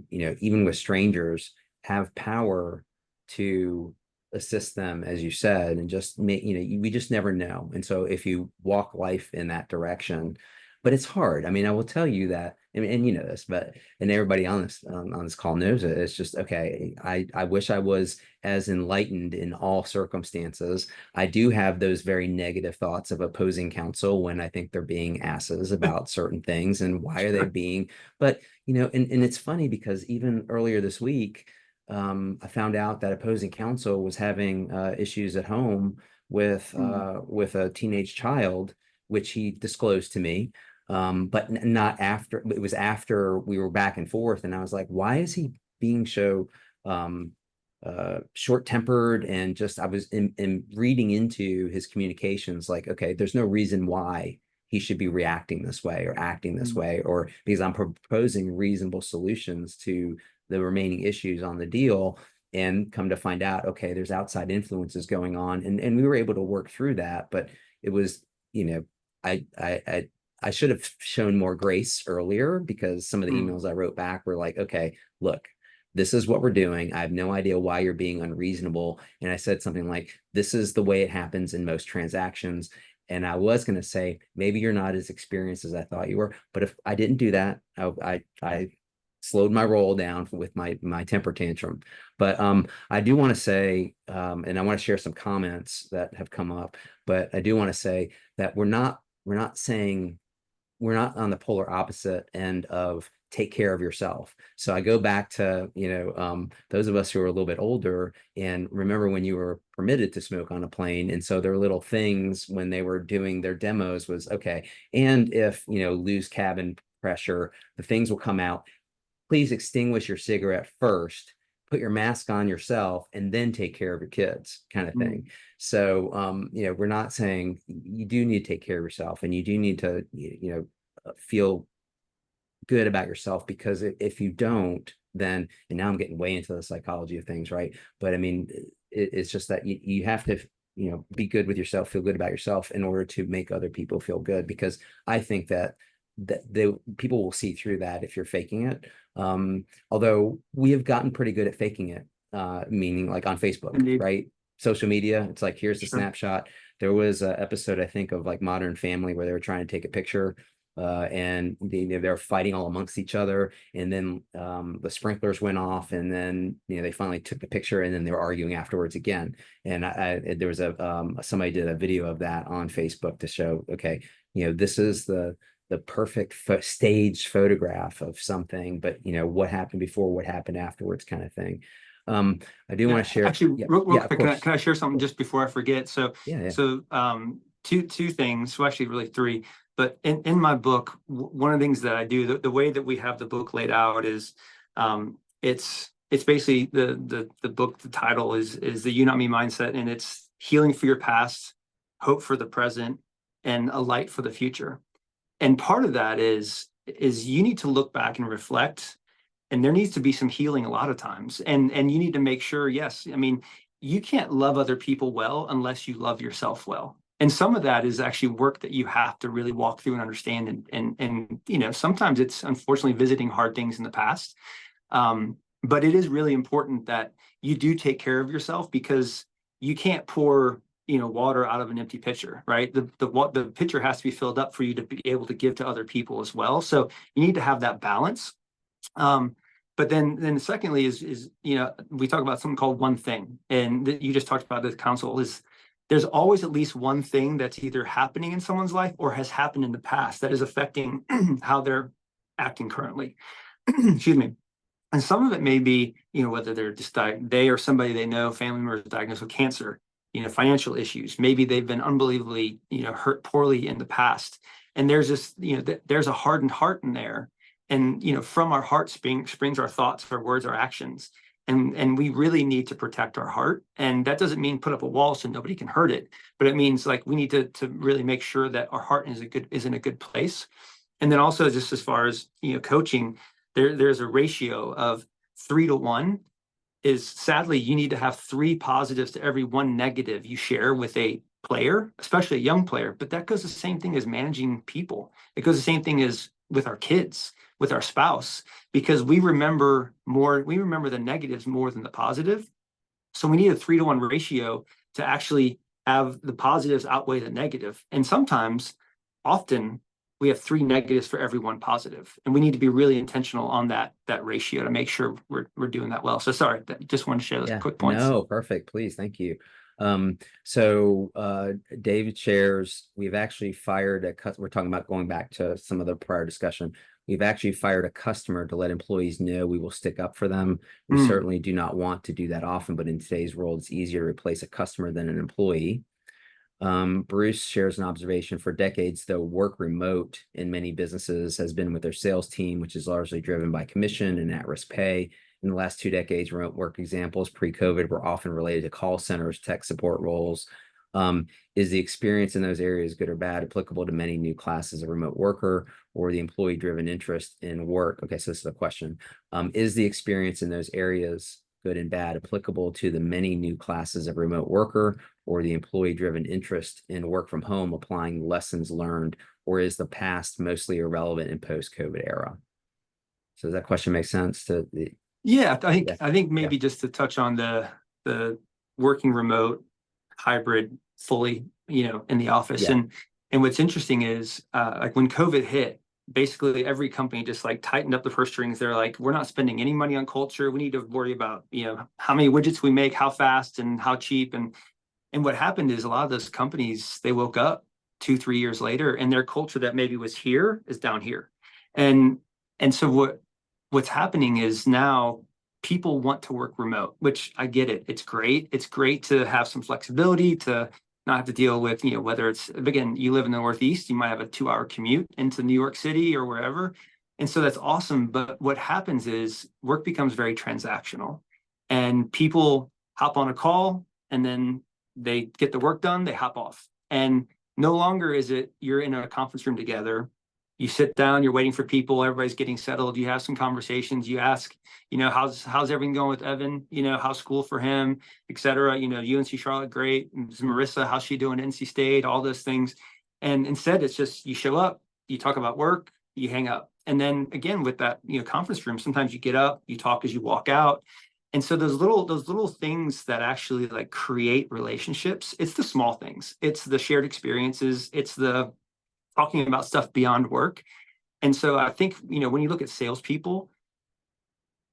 even with strangers, have power to assist them, as you said, and just make, we just never know. And so if you walk life in that direction, but it's hard. I mean, I will tell you that, and you know this, but and everybody on this call knows it. It's just, okay. I wish I was as enlightened in all circumstances. I do have those very negative thoughts of opposing counsel when I think they're being asses about certain things, and why are they being, but and it's funny because even earlier this week, I found out that opposing counsel was having issues at home with a teenage child, which he disclosed to me. But not after. It was after we were back and forth, and I was like, why is he being so short-tempered? And just, I was in reading into his communications, like, okay, there's no reason why he should be reacting this way or acting this way, or because I'm proposing reasonable solutions to the remaining issues on the deal, and come to find out, okay, there's outside influences going on, and we were able to work through that. But it was, I should have shown more grace earlier, because some of the emails I wrote back were like, okay, look, this is what we're doing. I have no idea why you're being unreasonable. And I said something like, this is the way it happens in most transactions. And I was going to say, maybe you're not as experienced as I thought you were. But if I didn't do that, I slowed my roll down with my temper tantrum. But I do want to say, and I want to share some comments that have come up, but I do want to say that we're not saying we're not on the polar opposite end of take care of yourself. So I go back to, those of us who are a little bit older and remember when you were permitted to smoke on a plane. And so their little things when they were doing their demos was, okay, and if, lose cabin pressure, the things will come out. Please extinguish your cigarette first, put your mask on yourself, and then take care of your kids, kind of thing. So, we're not saying you do need to take care of yourself and you do need to, feel good about yourself, because if you don't, then, and now I'm getting way into the psychology of things, right? But I mean, it's just that you have to, be good with yourself, feel good about yourself in order to make other people feel good. Because I think that the people will see through that if you're faking it. Although we have gotten pretty good at faking it, meaning like on Facebook, Indeed. right? Social media, it's like, here's the Sure. snapshot. There was an episode, I think, of like Modern Family where they were trying to take a picture, and they're fighting all amongst each other, and then the sprinklers went off, and then they finally took the picture, and then they were arguing afterwards again. And there was somebody did a video of that on Facebook to show, okay, this is the perfect staged photograph of something, but what happened before, what happened afterwards, kind of thing. I do want to share. Actually, Yeah, real of quick, course. can I share something just before I forget? So, Yeah. two things, well, actually really three, but in my book, one of the things that I do, the way that we have the book laid out is, it's basically the book, the title is the You Not Me mindset, and it's healing for your past, hope for the present, and a light for the future. And part of that is you need to look back and reflect, and there needs to be some healing a lot of times. And you need to make sure, yes, I mean, you can't love other people well unless you love yourself well. And some of that is actually work that you have to really walk through and understand. And sometimes it's unfortunately visiting hard things in the past. But it is really important that you do take care of yourself, because you can't pour water out of an empty pitcher, right? The pitcher has to be filled up for you to be able to give to other people as well. So you need to have that balance. But then secondly is we talk about something called one thing, and you just talked about this council is there's always at least one thing that's either happening in someone's life or has happened in the past that is affecting how they're acting currently. Excuse me. And some of it may be, whether they're just they or somebody they know, family members diagnosed with cancer, financial issues. Maybe they've been unbelievably, hurt poorly in the past. And there's this, there's a hardened heart in there. And, from our heart springs our thoughts, our words, our actions. And we really need to protect our heart. And that doesn't mean put up a wall so nobody can hurt it, but it means like we need to really make sure that our heart is in a good place. And then also just as far as, coaching, there's a ratio of 3-to-1 is sadly, you need to have 3 positives to every 1 negative you share with a player, especially a young player. But that goes the same thing as managing people. It goes the same thing as with our kids, with our spouse, because we remember the negatives more than the positive. So we need a 3-to-1 ratio to actually have the positives outweigh the negative. And often we have 3 negatives for every 1 positive, and we need to be really intentional on that ratio to make sure we're doing that well. So sorry, just want to share those quick points. No, perfect. Please. Thank you. So David shares, we've actually fired we're talking about going back to some of the prior discussion. We've actually fired a customer to let employees know we will stick up for them. We certainly do not want to do that often, but in today's world, it's easier to replace a customer than an employee. Bruce shares an observation: for decades, though work remote in many businesses has been with their sales team, which is largely driven by commission and at-risk pay. In the last 2 decades, remote work examples pre-COVID were often related to call centers, tech support roles. Is the experience in those areas, good or bad, applicable to many new classes of remote worker or the employee-driven interest in work? Okay, so this is a question. Is the experience in those areas, good and bad, applicable to the many new classes of remote worker or the employee-driven interest in work from home, applying lessons learned, or is the past mostly irrelevant in post-COVID era? So does that question make sense to the? Yeah, I think maybe just to touch on the working remote, hybrid, fully, in the office. And what's interesting is like when COVID hit, basically every company just like tightened up the purse strings. They're like, we're not spending any money on culture. We need to worry about, how many widgets we make, how fast and how cheap. And what happened is a lot of those companies, they woke up 2, 3 years later and their culture that maybe was here is down here. And so what's happening is now people want to work remote, which I get it. It's great. It's great to have some flexibility, to not have to deal with, whether it's, again, you live in the Northeast, you might have a 2 hour commute into New York City or wherever. And so that's awesome. But what happens is work becomes very transactional and people hop on a call and then they get the work done, they hop off. And no longer is it you're in a conference room together, you sit down, you're waiting for people, everybody's getting settled, you have some conversations, you ask, how's everything going with Evan, how's school for him, etc. UNC Charlotte, great. Marissa, how's she doing at NC State, all those things. And instead it's just you show up, you talk about work, you hang up. And then again with that conference room, sometimes you get up, you talk as you walk out. And so those little things that actually like create relationships, it's the small things, it's the shared experiences, it's the talking about stuff beyond work. And so I think, when you look at salespeople,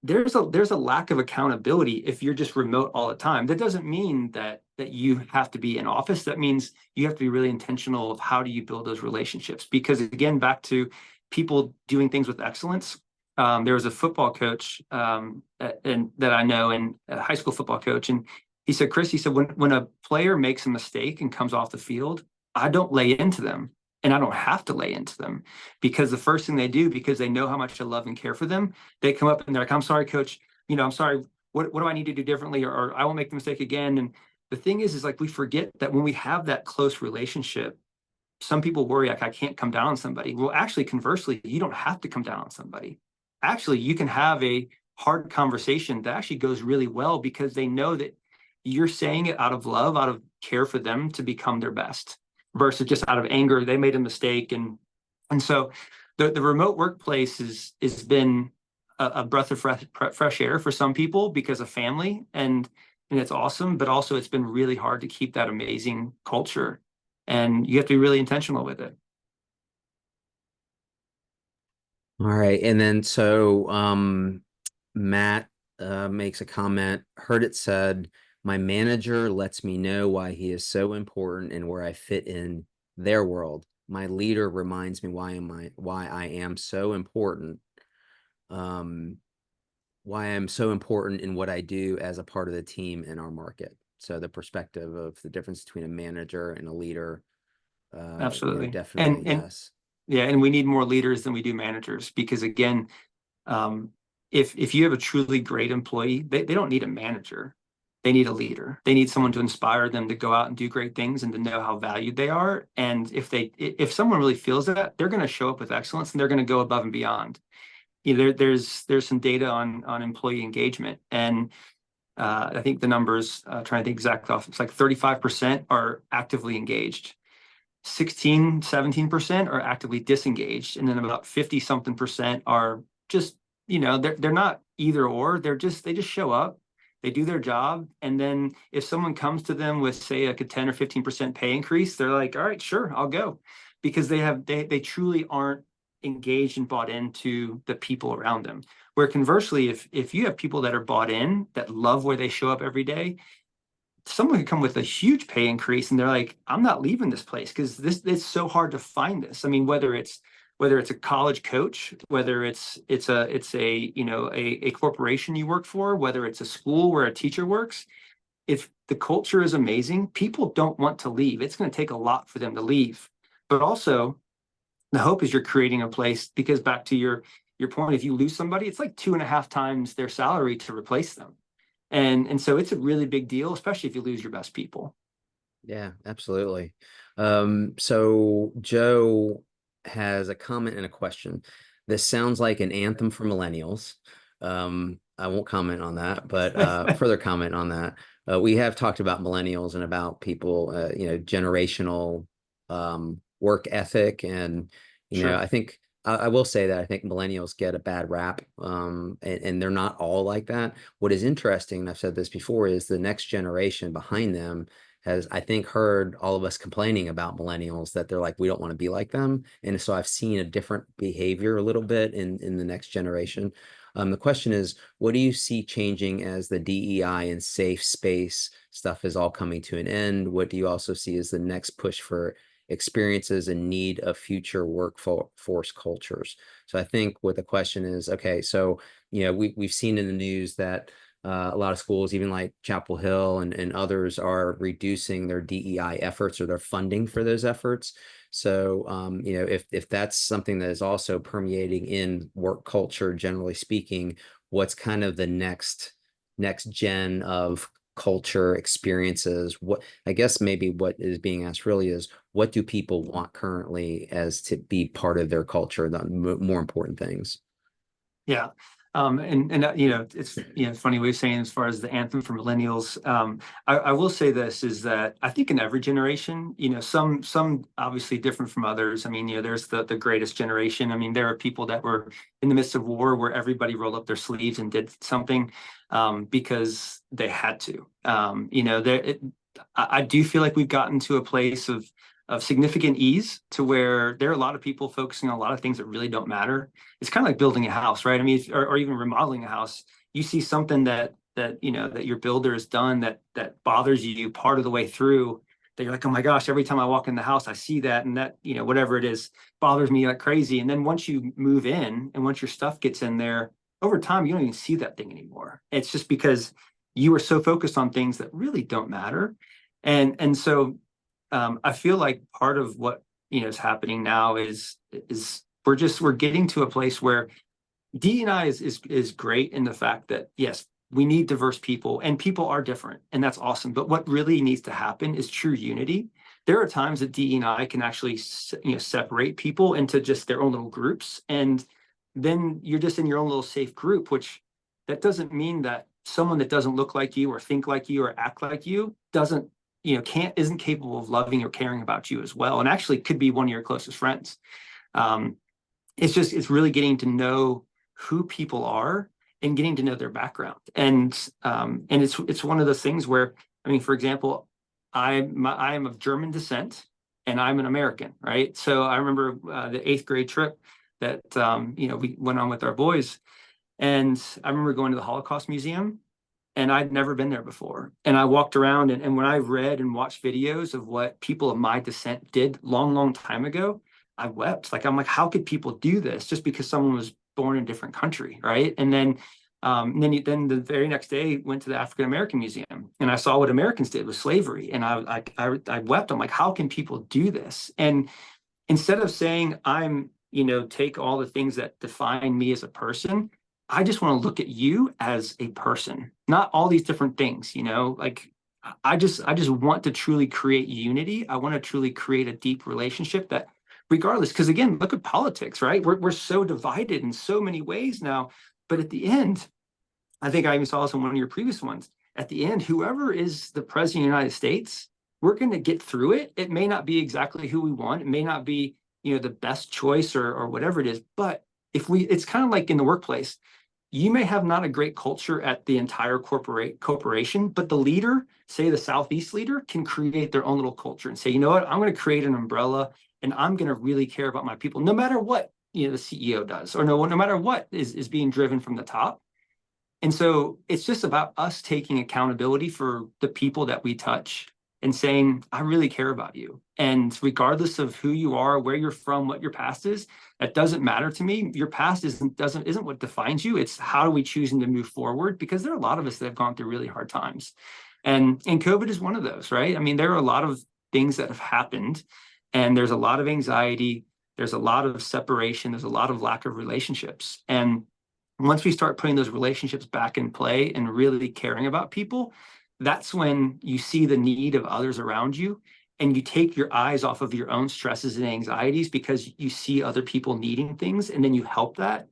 there's a lack of accountability if you're just remote all the time. That doesn't mean that you have to be in office. That means you have to be really intentional of how do you build those relationships. Because again, back to people doing things with excellence. There was a football coach and that I know, and a high school football coach, and he said, Chris, he said, when a player makes a mistake and comes off the field, I don't lay into them. And I don't have to lay into them, because the first thing they do, because they know how much I love and care for them, they come up and they're like, I'm sorry, coach, I'm sorry. What do I need to do differently? Or I won't make the mistake again. And the thing is like, we forget that when we have that close relationship, some people worry like I can't come down on somebody. Well, actually, conversely, you don't have to come down on somebody. Actually, you can have a hard conversation that actually goes really well because they know that you're saying it out of love, out of care for them to become their best, versus just out of anger, they made a mistake. And so the remote workplace has been a breath of fresh air for some people because of family, and it's awesome, but also it's been really hard to keep that amazing culture, and you have to be really intentional with it. All right. And then so Matt makes a comment, heard it said, my manager lets me know why he is so important and where I fit in their world. My leader reminds me why I am so important. Why I'm so important in what I do as a part of the team in our market. So the perspective of the difference between a manager and a leader, Absolutely. definitely And yes. yeah, and we need more leaders than we do managers, because again, if you have a truly great employee, they don't need a manager. They need a leader. They need someone to inspire them to go out and do great things and to know how valued they are. And if someone really feels that, they're going to show up with excellence and they're going to go above and beyond. There's some data on employee engagement, and I think the numbers, trying to think exact off, it's like 35% are actively engaged. 16, 17% are actively disengaged, and then about 50 something percent are just, they're not either or, they just show up, they do their job, and then if someone comes to them with say like a 10 or 15% pay increase, they're like, all right, sure, I'll go, because they truly aren't engaged and bought into the people around them. Where conversely, if you have people that are bought in, that love where they show up every day, someone could come with a huge pay increase and they're like, I'm not leaving this place because it's so hard to find this. I mean, whether it's a college coach, whether it's a corporation you work for, whether it's a school where a teacher works, if the culture is amazing, people don't want to leave. It's going to take a lot for them to leave. But also the hope is you're creating a place, because back to your point, if you lose somebody, it's like 2.5 times their salary to replace them. And so it's a really big deal, especially if you lose your best people. Yeah, absolutely. So Joe has a comment and a question. This sounds like an anthem for millennials. I won't comment on that, but further comment on that. We have talked about millennials and about people, generational work ethic. And, Sure. I think I will say that I think millennials get a bad rap, and they're not all like that. What is interesting, and I've said this before, is the next generation behind them has, I think, heard all of us complaining about millennials, that they're like, we don't want to be like them. And so I've seen a different behavior a little bit in the next generation. The question is, what do you see changing as the DEI and safe space stuff is all coming to an end? What do you also see as the next push for experiences and need of future workforce cultures? So I think what the question is, okay, so we've seen in the news that a lot of schools, even like Chapel Hill and others, are reducing their DEI efforts or their funding for those efforts. So, if that's something that is also permeating in work culture, generally speaking, what's kind of the next gen of culture experiences? What, I guess maybe what is being asked really is, what do people want currently as to be part of their culture, the more important things? Yeah. It's funny way of saying, as far as the anthem for millennials. I will say this, is that I think in every generation, some obviously different from others. I mean, there's the greatest generation. I mean, there are people that were in the midst of war where everybody rolled up their sleeves and did something because they had to. I do feel like we've gotten to a place of significant ease, to where there are a lot of people focusing on a lot of things that really don't matter. It's kind of like building a house, right? I mean, or even remodeling a house. You see something that your builder has done that bothers you part of the way through, that you're like, oh my gosh, every time I walk in the house, I see that, and that, whatever it is, bothers me like crazy. And then once you move in and once your stuff gets in there, over time, you don't even see that thing anymore. It's just because you are so focused on things that really don't matter. And so I feel like part of what is happening now is we're getting to a place where DEI is great in the fact that, yes, we need diverse people, and people are different, and that's awesome. But what really needs to happen is true unity. There are times that DEI can actually separate people into just their own little groups, and then you're just in your own little safe group. Which, that doesn't mean that someone that doesn't look like you or think like you or act like you doesn't isn't capable of loving or caring about you as well, and actually could be one of your closest friends. um, it's really getting to know who people are and getting to know their background. And it's one of those things where, I mean, for example, I am of German descent, and I'm an American, right? So I remember the 8th grade trip that we went on with our boys, and I remember going to the Holocaust Museum, and I'd never been there before. And I walked around, and when I read and watched videos of what people of my descent did long, long time ago, I wept. Like, I'm like, how could people do this just because someone was born in a different country, right? And then the very next day went to the African American Museum, and I saw what Americans did with slavery, and I wept. I'm like, how can people do this? And instead of saying take all the things that define me as a person, I just want to look at you as a person, not all these different things. Like, I just want to truly create unity. I want to truly create a deep relationship that, regardless, because again, look at politics, right? We're so divided in so many ways now. But at the end, I think I even saw this in one of your previous ones. At the end, whoever is the president of the United States, we're going to get through it. It may not be exactly who we want. It may not be, the best choice or whatever it is. But it's kind of like in the workplace. You may have not a great culture at the entire corporation, but the leader, say the Southeast leader, can create their own little culture and say, you know what, I'm going to create an umbrella, and I'm going to really care about my people, no matter what the CEO does, or no matter what is being driven from the top. And so it's just about us taking accountability for the people that we touch and saying, I really care about you. And regardless of who you are, where you're from, what your past is, that doesn't matter to me. Your past isn't what defines you. It's how are we choosing to move forward? Because there are a lot of us that have gone through really hard times. And COVID is one of those, right? I mean, there are a lot of things that have happened, and there's a lot of anxiety. There's a lot of separation. There's a lot of lack of relationships. And once we start putting those relationships back in play and really caring about people, that's when you see the need of others around you, and you take your eyes off of your own stresses and anxieties because you see other people needing things, and then you help that.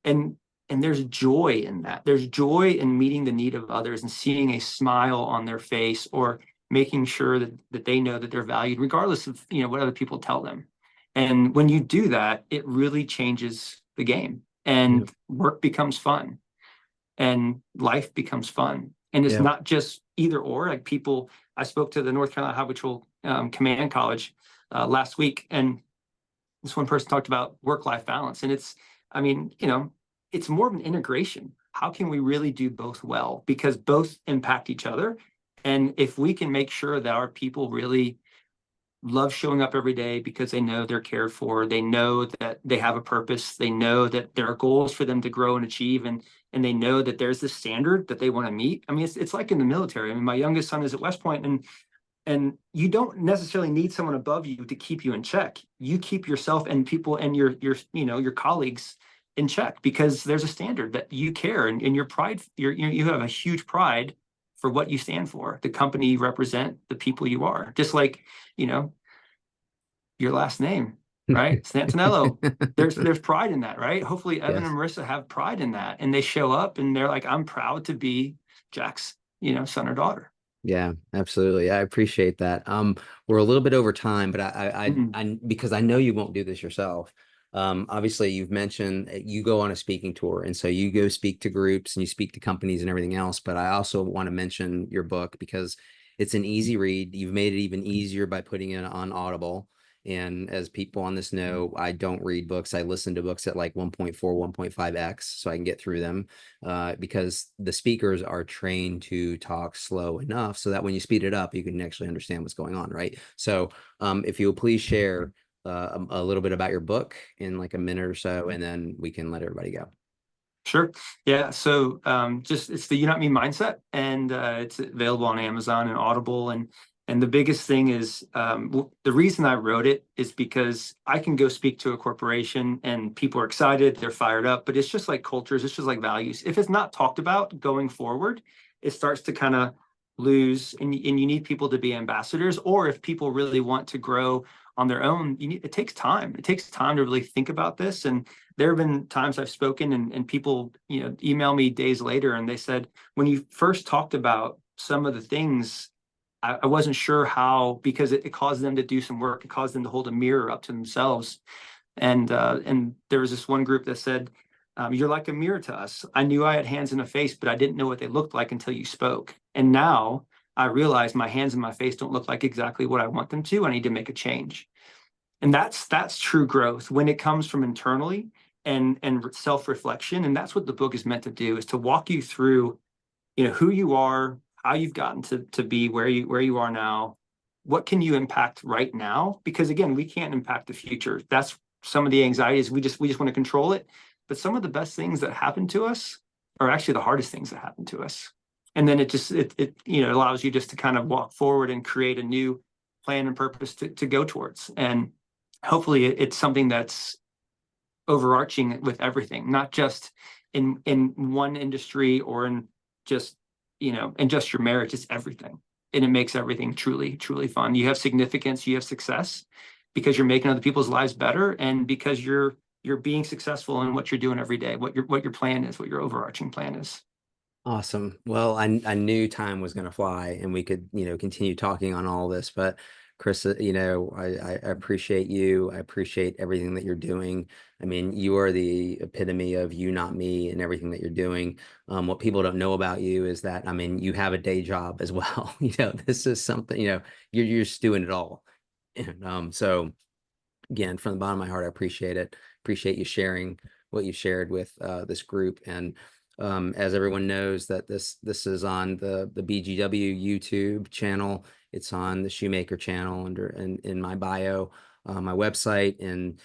And there's joy in that. There's joy in meeting the need of others and seeing a smile on their face, or making sure that they know that they're valued regardless of what other people tell them. And when you do that, it really changes the game, Yeah. and work becomes fun, and life becomes fun. And it's Yeah. not just either or. Like, people I spoke to the North Carolina Habitual Command College last week, and this one person talked about work-life balance. And it's, I mean, it's more of an integration. How can we really do both well? Because both impact each other. And if we can make sure that our people really love showing up every day because they know they're cared for, they know that they have a purpose, they know that there are goals for them to grow and achieve, and they know that there's this standard that they want to meet. I mean, it's like in the military. I mean, my youngest son is at West Point, and you don't necessarily need someone above you to keep you in check. You keep yourself and people and your colleagues in check, because there's a standard that you care, and your pride, you have a huge pride for what you stand for, the company you represent, the people you are. Just like, your last name, right? Santinello. There's pride in that, right? Hopefully Evan and Yes. Marissa have pride in that, and they show up and they're like, I'm proud to be Jack's, son or daughter. Yeah, absolutely. I appreciate that. We're a little bit over time, but Mhm. because I know you won't do this yourself. Obviously you've mentioned you go on a speaking tour, and so you go speak to groups and you speak to companies and everything else. But I also want to mention your book because it's an easy read. You've made it even easier by putting it on Audible. And as people on this know, I don't read books. I listen to books at like 1.4, 1.5x so I can get through them, because the speakers are trained to talk slow enough so that when you speed it up, you can actually understand what's going on, right? So if you'll please share a little bit about your book in like a minute or so, and then we can let everybody go. Sure. Yeah. So just it's the You Not Me mindset, and it's available on Amazon and Audible. And the biggest thing is the reason I wrote it is because I can go speak to a corporation and people are excited, they're fired up, but it's just like cultures, it's just like values. If it's not talked about going forward, it starts to kind of lose, and you need people to be ambassadors. Or if people really want to grow on their own, it takes time. It takes time to really think about this. And there have been times I've spoken, and people, email me days later and they said, when you first talked about some of the things, I wasn't sure how, because it caused them to do some work. It caused them to hold a mirror up to themselves. And there was this one group that said, you're like a mirror to us. I knew I had hands and a face, but I didn't know what they looked like until you spoke. And now I realize my hands and my face don't look like exactly what I want them to. I need to make a change. And that's true growth when it comes from internally and self-reflection. And that's what the book is meant to do, is to walk you through, who you are, how you've gotten to be where you are now. What can you impact right now? Because again, we can't impact the future. That's some of the anxieties. We just want to control it. But some of the best things that happen to us are actually the hardest things that happen to us. And then it allows you just to kind of walk forward and create a new plan and purpose to go towards. And hopefully it's something that's overarching with everything, not just in one industry or in just, in just your marriage. It's everything. And it makes everything truly, truly fun. You have significance, you have success because you're making other people's lives better, and because you're being successful in what you're doing every day, what your plan is, what your overarching plan is. Awesome. Well, I knew time was going to fly and we could, continue talking on all this, but Chris, I appreciate you. I appreciate everything that you're doing. I mean, you are the epitome of you, not me, and everything that you're doing. What people don't know about you is that, I mean, you have a day job as well. This is something, you're just doing it all. And so again, from the bottom of my heart, I appreciate it. Appreciate you sharing what you shared with this group. And as everyone knows, that this is on the BGW YouTube channel. It's on the Shoemaker channel under in my bio, my website, and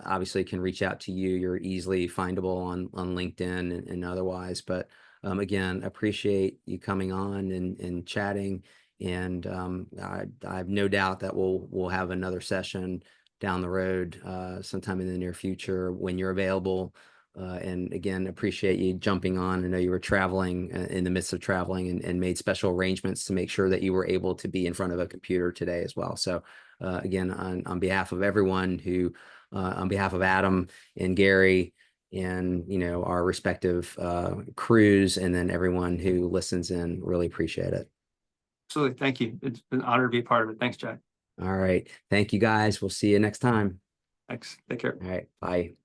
obviously can reach out to you. You're easily findable on LinkedIn and otherwise. But again, appreciate you coming on and chatting. And I have no doubt that we'll have another session down the road sometime in the near future when you're available. And again, appreciate you jumping on. I know you were traveling in the midst of traveling, and made special arrangements to make sure that you were able to be in front of a computer today as well. So again, on behalf of everyone on behalf of Adam and Gary and our respective crews, and then everyone who listens in, really appreciate it. Absolutely. Thank you. It's been an honor to be a part of it. Thanks, Jack. All right. Thank you guys. We'll see you next time. Thanks. Take care. All right. Bye.